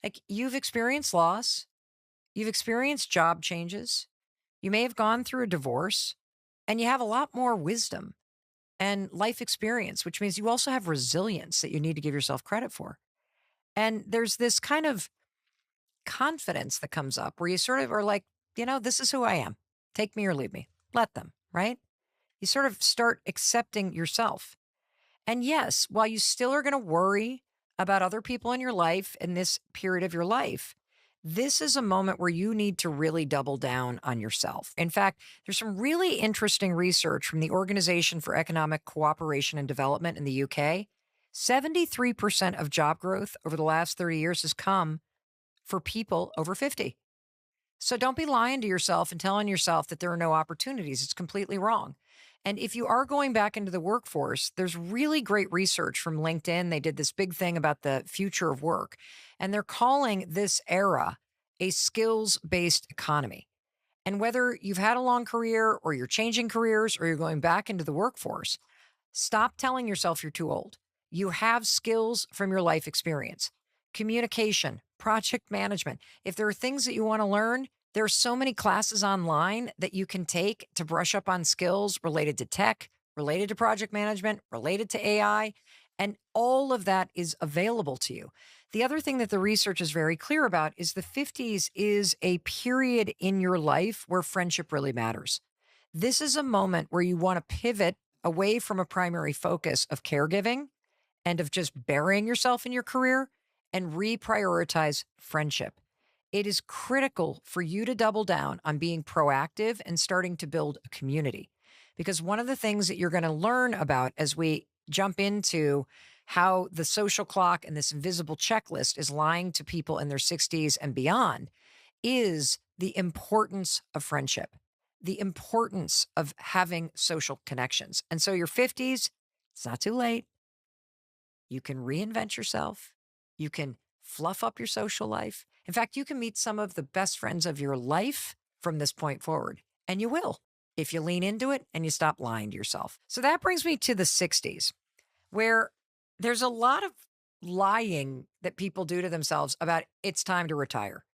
Like you've experienced loss, you've experienced job changes, you may have gone through a divorce, and you have a lot more wisdom and life experience, which means you also have resilience that you need to give yourself credit for. And there's this kind of confidence that comes up where you sort of are like, you know, this is who I am. Take me or leave me. Let them, right? You sort of start accepting yourself. And yes, while you still are going to worry about other people in your life in this period of your life, this is a moment where you need to really double down on yourself. In fact, there's some really interesting research from the Organization for Economic Cooperation and Development in the UK. 73% of job growth over the last 30 years has come for people over 50. So don't be lying to yourself and telling yourself that there are no opportunities. It's completely wrong. And if you are going back into the workforce, there's really great research from LinkedIn. They did this big thing about the future of work, and they're calling this era a skills-based economy. And whether you've had a long career or you're changing careers or you're going back into the workforce, stop telling yourself you're too old. You have skills from your life experience, communication, project management. If there are things that you want to learn, there are so many classes online that you can take to brush up on skills related to tech, related to project management, related to AI, and all of that is available to you. The other thing that the research is very clear about is the 50s is a period in your life where friendship really matters. This is a moment where you want to pivot away from a primary focus of caregiving and of just burying yourself in your career and reprioritize friendship. It is critical for you to double down on being proactive and starting to build a community. Because one of the things that you're going to learn about as we jump into how the social clock and this invisible checklist is lying to people in their 60s and beyond is the importance of friendship, the importance of having social connections. And so your 50s, it's not too late. You can reinvent yourself. You can fluff up your social life. In fact, you can meet some of the best friends of your life from this point forward. And you will if you lean into it and you stop lying to yourself. So that brings me to the 60s, where there's a lot of lying that people do to themselves about it's time to retire.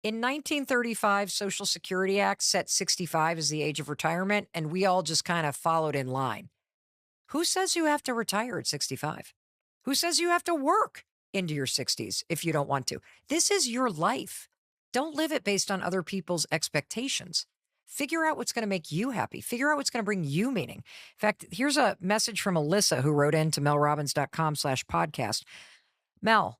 In 1935, Social Security Act set 65 as the age of retirement, and we all just kind of followed in line. Who says you have to retire at 65? Who says you have to work into your 60s if you don't want to? This is your life. Don't live it based on other people's expectations. Figure out what's going to make you happy. Figure out what's going to bring you meaning. In fact, here's a message from Alyssa who wrote in to melrobbins.com/podcast. Mel,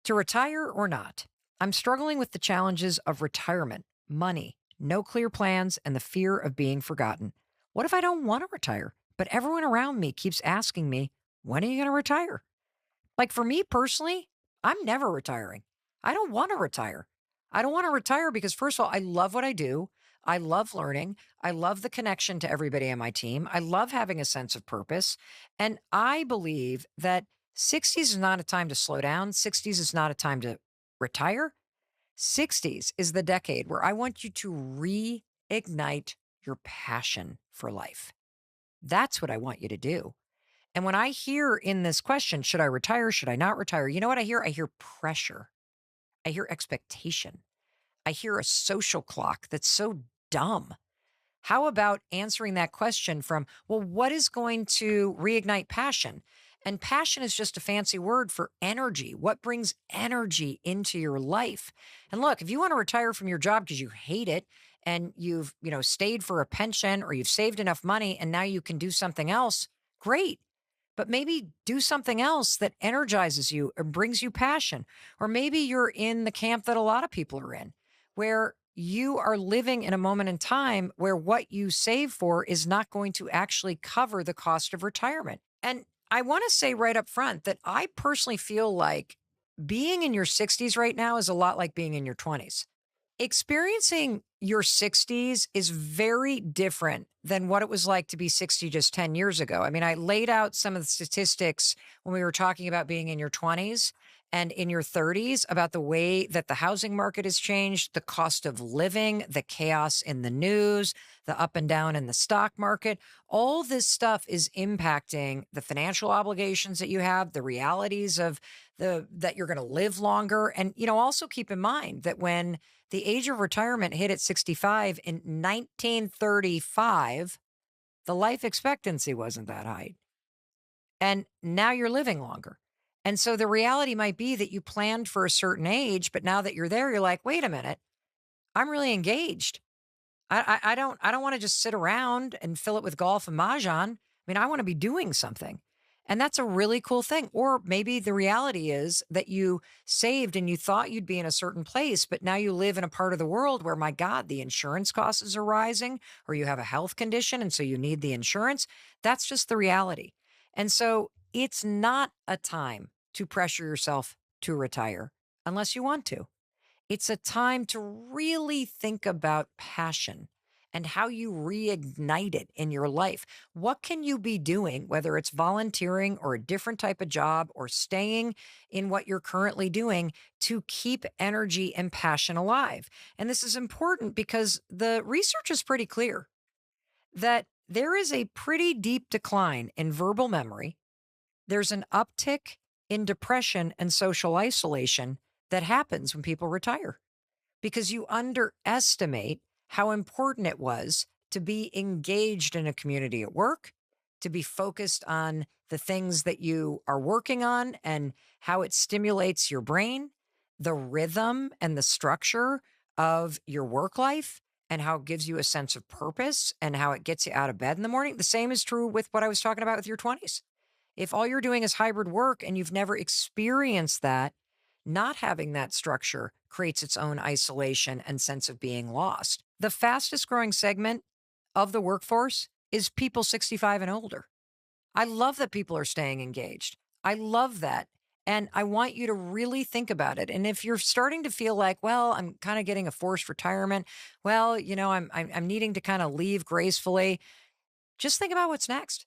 to retire or not? I'm struggling with the challenges of retirement, money, no clear plans, and the fear of being forgotten. What if I don't want to retire, but everyone around me keeps asking me, when are you going to retire? Like for me personally, I'm never retiring. I don't want to retire. I don't want to retire because, first of all, I love what I do. I love learning. I love the connection to everybody on my team. I love having a sense of purpose. And I believe that 60s is not a time to slow down. 60s is not a time to retire. 60s is the decade where I want you to reignite your passion for life. That's what I want you to do. And when I hear in this question, should I retire? Should I not retire? You know what I hear? I hear pressure. I hear expectation. I hear a social clock that's so dumb. How about answering that question from, well, what is going to reignite passion? And passion is just a fancy word for energy. What brings energy into your life? And look, if you want to retire from your job because you hate it and you've, stayed for a pension or you've saved enough money and now you can do something else, great. But maybe do something else that energizes you and brings you passion. Or maybe you're in the camp that a lot of people are in, where you are living in a moment in time where what you save for is not going to actually cover the cost of retirement. And I want to say right up front that I personally feel like being in your 60s right now is a lot like being in your 20s. Experiencing your 60s is very different than what it was like to be 60 just 10 years ago. I mean, I laid out some of the statistics when we were talking about being in your 20s and in your 30s about the way that the housing market has changed, the cost of living, the chaos in the news, the up and down in the stock market. All this stuff is impacting the financial obligations that you have, the realities of that you're going to live longer. And, also keep in mind that when the age of retirement hit at 65 in 1935, the life expectancy wasn't that high. And now you're living longer. And so the reality might be that you planned for a certain age, but now that you're there, you're like, wait a minute, I'm really engaged. I don't want to just sit around and fill it with golf and mahjong. I mean, I want to be doing something. And that's a really cool thing. Or maybe the reality is that you saved and you thought you'd be in a certain place, but now you live in a part of the world where, my God, the insurance costs are rising, or you have a health condition and so you need the insurance. That's just the reality. And so it's not a time to pressure yourself to retire unless you want to. It's a time to really think about passion and how you reignite it in your life. What can you be doing, whether it's volunteering or a different type of job or staying in what you're currently doing to keep energy and passion alive? And this is important because the research is pretty clear that there is a pretty deep decline in verbal memory. There's an uptick in depression and social isolation that happens when people retire because you underestimate how important it was to be engaged in a community at work, to be focused on the things that you are working on and how it stimulates your brain, the rhythm and the structure of your work life, and how it gives you a sense of purpose and how it gets you out of bed in the morning. The same is true with what I was talking about with your 20s. If all you're doing is hybrid work and you've never experienced that, not having that structure creates its own isolation and sense of being lost. The fastest growing segment of the workforce is people 65 and older. I love that people are staying engaged. I love that. And I want you to really think about it. And if you're starting to feel like, well, I'm kind of getting a forced retirement, well, I'm needing to kind of leave gracefully, just think about what's next.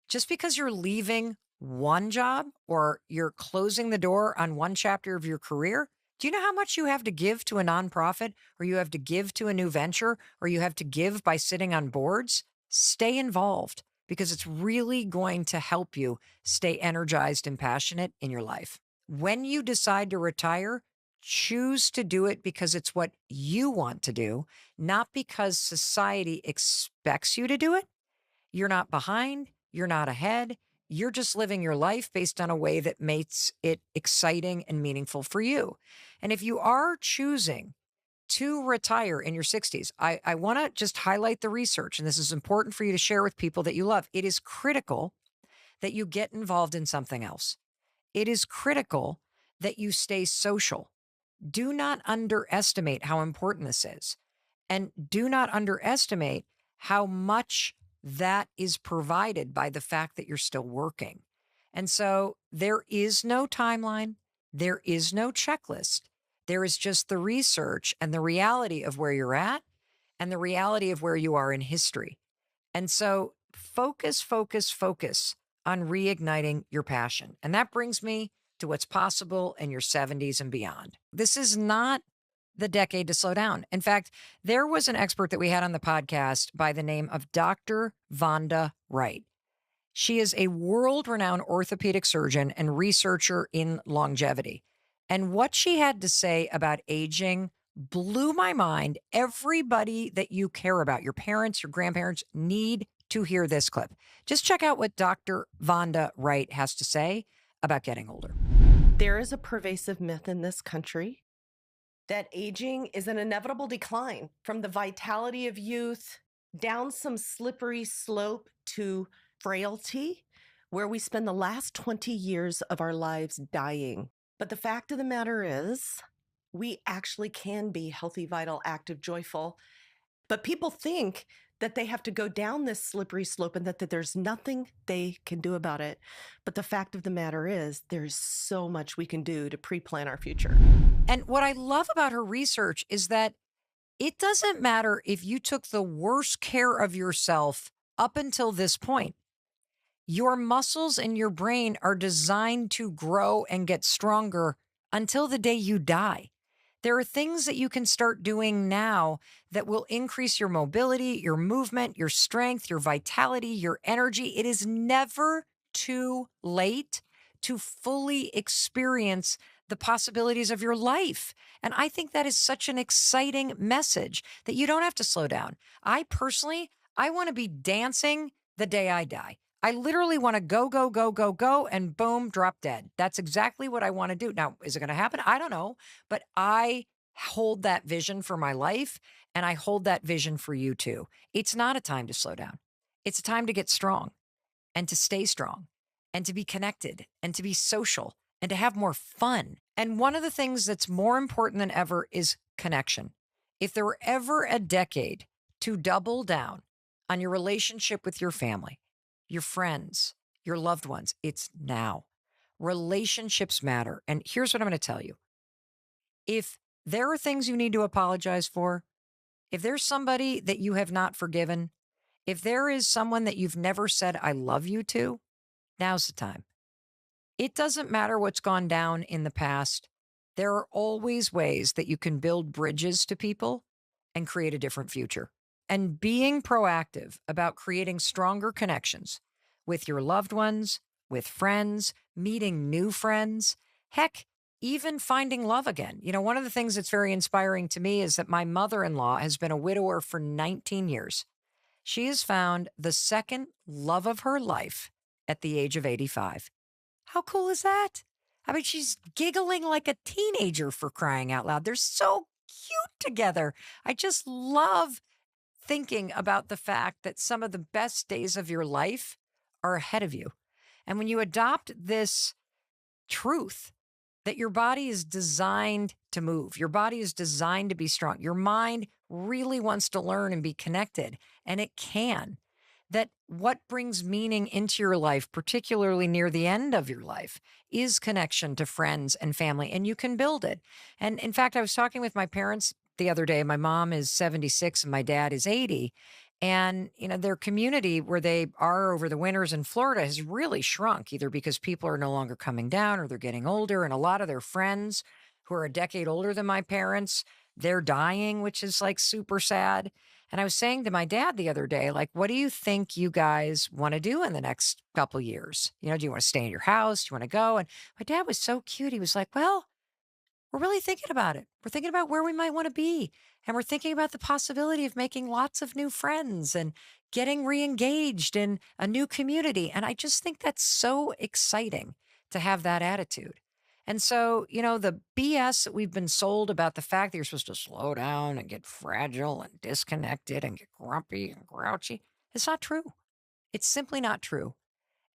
Just because you're leaving one job or you're closing the door on one chapter of your career, do you know how much you have to give to a nonprofit, or you have to give to a new venture, or you have to give by sitting on boards? Stay involved because it's really going to help you stay energized and passionate in your life. When you decide to retire, choose to do it because it's what you want to do, not because society expects you to do it. You're not behind. You're not ahead. You're just living your life based on a way that makes it exciting and meaningful for you. And if you are choosing to retire in your 60s, I want to just highlight the research, and this is important for you to share with people that you love. It is critical that you get involved in something else. It is critical that you stay social. Do not underestimate how important this is. And do not underestimate how much that is provided by the fact that you're still working. And so there is no timeline. There is no checklist. There is just the research and the reality of where you're at and the reality of where you are in history. And so focus, focus, focus on reigniting your passion. And that brings me to what's possible in your 70s and beyond. This is not the decade to slow down. In fact, there was an expert that we had on the podcast by the name of Dr. Vonda Wright. She is a world-renowned orthopedic surgeon and researcher in longevity. And what she had to say about aging blew my mind. Everybody that you care about, your parents, your grandparents, need to hear this clip. Just check out what Dr. Vonda Wright has to say about getting older. There is a pervasive myth in this country that aging is an inevitable decline from the vitality of youth down some slippery slope to frailty, where we spend the last 20 years of our lives dying. But the fact of the matter is, we actually can be healthy, vital, active, joyful. But people think that they have to go down this slippery slope and that there's nothing they can do about it. But the fact of the matter is, there's so much we can do to pre-plan our future. And what I love about her research is that it doesn't matter if you took the worst care of yourself up until this point. Your muscles and your brain are designed to grow and get stronger until the day you die. There are things that you can start doing now that will increase your mobility, your movement, your strength, your vitality, your energy. It is never too late to fully experience the possibilities of your life. And I think that is such an exciting message that you don't have to slow down. I want to be dancing the day I die. I literally want to go, go, go, go, go, and boom, drop dead. That's exactly what I want to do. Now, is it going to happen? I don't know, but I hold that vision for my life, and I hold that vision for you too. It's not a time to slow down. It's a time to get strong and to stay strong and to be connected and to be social and to have more fun. And one of the things that's more important than ever is connection. If there were ever a decade to double down on your relationship with your family, your friends, your loved ones, it's now. Relationships matter. And here's what I'm going to tell you. If there are things you need to apologize for, If there's somebody that you have not forgiven, if there is someone that you've never said, I love you to, now's the time. It doesn't matter what's gone down in the past. There are always ways that you can build bridges to people and create a different future. And being proactive about creating stronger connections with your loved ones, with friends, meeting new friends, heck, even finding love again. You know, one of the things that's very inspiring to me is that my mother-in-law has been a widower for 19 years. She has found the second love of her life at the age of 85. How cool is that? I mean, she's giggling like a teenager, for crying out loud. They're so cute together. I just love thinking about the fact that some of the best days of your life are ahead of you. And when you adopt this truth that your body is designed to move, your body is designed to be strong, your mind really wants to learn and be connected, and it can. That what brings meaning into your life, particularly near the end of your life, is connection to friends and family, and you can build it. And in fact, I was talking with my parents the other day. My mom is 76 and my dad is 80. And, you know, their community where they are over the winters in Florida has really shrunk, either because people are no longer coming down or they're getting older. And a lot of their friends who are a decade older than my parents, they're dying, which is like super sad. And I was saying to my dad the other day, like, what do you think you guys want to do in the next couple of years? You know, do you want to stay in your house? Do you want to go? And my dad was so cute. He was like, well, we're really thinking about it. We're thinking about where we might want to be. And we're thinking about the possibility of making lots of new friends and getting re-engaged in a new community. And I just think that's so exciting to have that attitude. And so, you know, the BS that we've been sold about the fact that you're supposed to slow down and get fragile and disconnected and get grumpy and grouchy, it's not true. It's simply not true.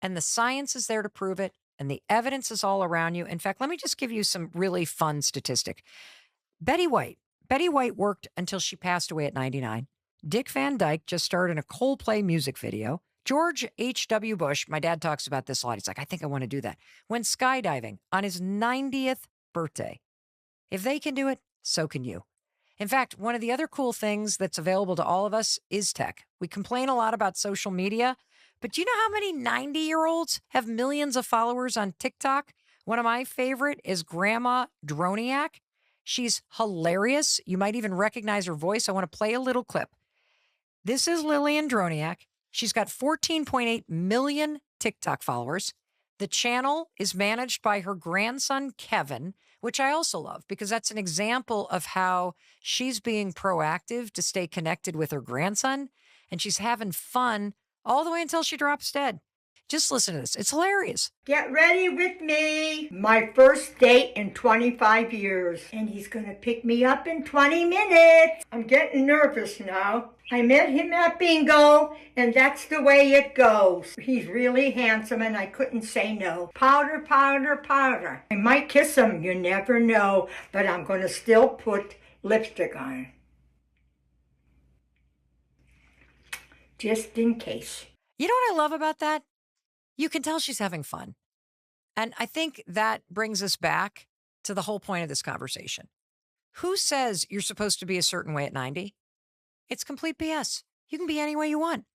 And the science is there to prove it. And the evidence is all around you. In fact, let me just give you some really fun statistic. Betty White. Betty White worked until she passed away at 99. Dick Van Dyke just starred in a Coldplay music video. George H.W. Bush, my dad talks about this a lot. He's like, I think I want to do that. Went skydiving on his 90th birthday. If they can do it, so can you. In fact, one of the other cool things that's available to all of us is tech. We complain a lot about social media, but do you know how many 90-year-olds have millions of followers on TikTok? One of my favorite is Grandma Droniak. She's hilarious. You might even recognize her voice. I want to play a little clip. This is Lillian Droniak. She's got 14.8 million TikTok followers. The channel is managed by her grandson, Kevin, which I also love because that's an example of how she's being proactive to stay connected with her grandson. And she's having fun all the way until she drops dead. Just listen to this. It's hilarious. Get ready with me. My first date in 25 years. And he's going to pick me up in 20 minutes. I'm getting nervous now. I met him at bingo, and that's the way it goes. He's really handsome, and I couldn't say no. Powder, powder, powder. I might kiss him, you never know, but I'm going to still put lipstick on. Just in case. You know what I love about that? You can tell she's having fun. And I think that brings us back to the whole point of this conversation. Who says you're supposed to be a certain way at 90? It's complete BS. You can be any way you want.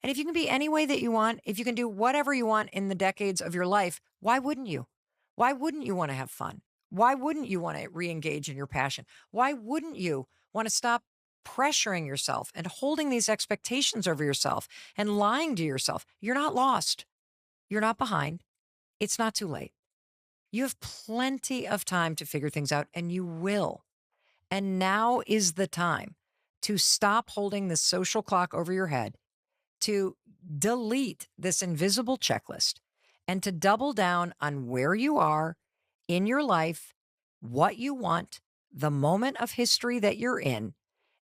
And if you can be any way that you want, if you can do whatever you want in the decades of your life, why wouldn't you? Why wouldn't you want to have fun? Why wouldn't you want to re-engage in your passion? Why wouldn't you want to stop pressuring yourself and holding these expectations over yourself and lying to yourself? You're not lost. You're not behind. It's not too late. You have plenty of time to figure things out, and you will. And now is the time to stop holding the social clock over your head, to delete this invisible checklist, and to double down on where you are in your life, what you want, the moment of history that you're in,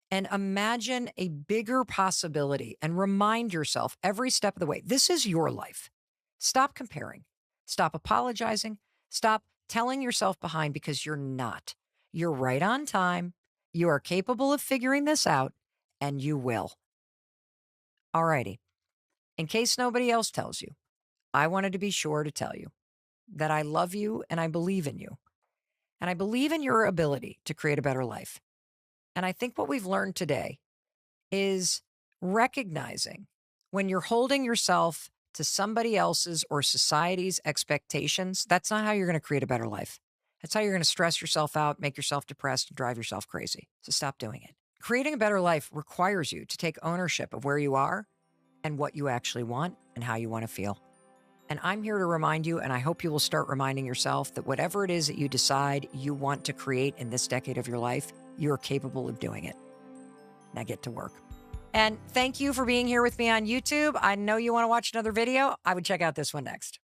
and imagine a bigger possibility and remind yourself every step of the way, this is your life. Stop comparing. Stop apologizing. Stop telling yourself behind because you're not. You're right on time. You are capable of figuring this out, and you will. All righty. In case nobody else tells you, I wanted to be sure to tell you that I love you and I believe in you. And I believe in your ability to create a better life. And I think what we've learned today is recognizing when you're holding yourself to somebody else's or society's expectations, that's not how you're going to create a better life. That's how you're going to stress yourself out, make yourself depressed, and drive yourself crazy. So stop doing it. Creating a better life requires you to take ownership of where you are and what you actually want and how you want to feel. And I'm here to remind you, and I hope you will start reminding yourself that whatever it is that you decide you want to create in this decade of your life, you are capable of doing it. Now get to work. And thank you for being here with me on YouTube. I know you want to watch another video. I would check out this one next.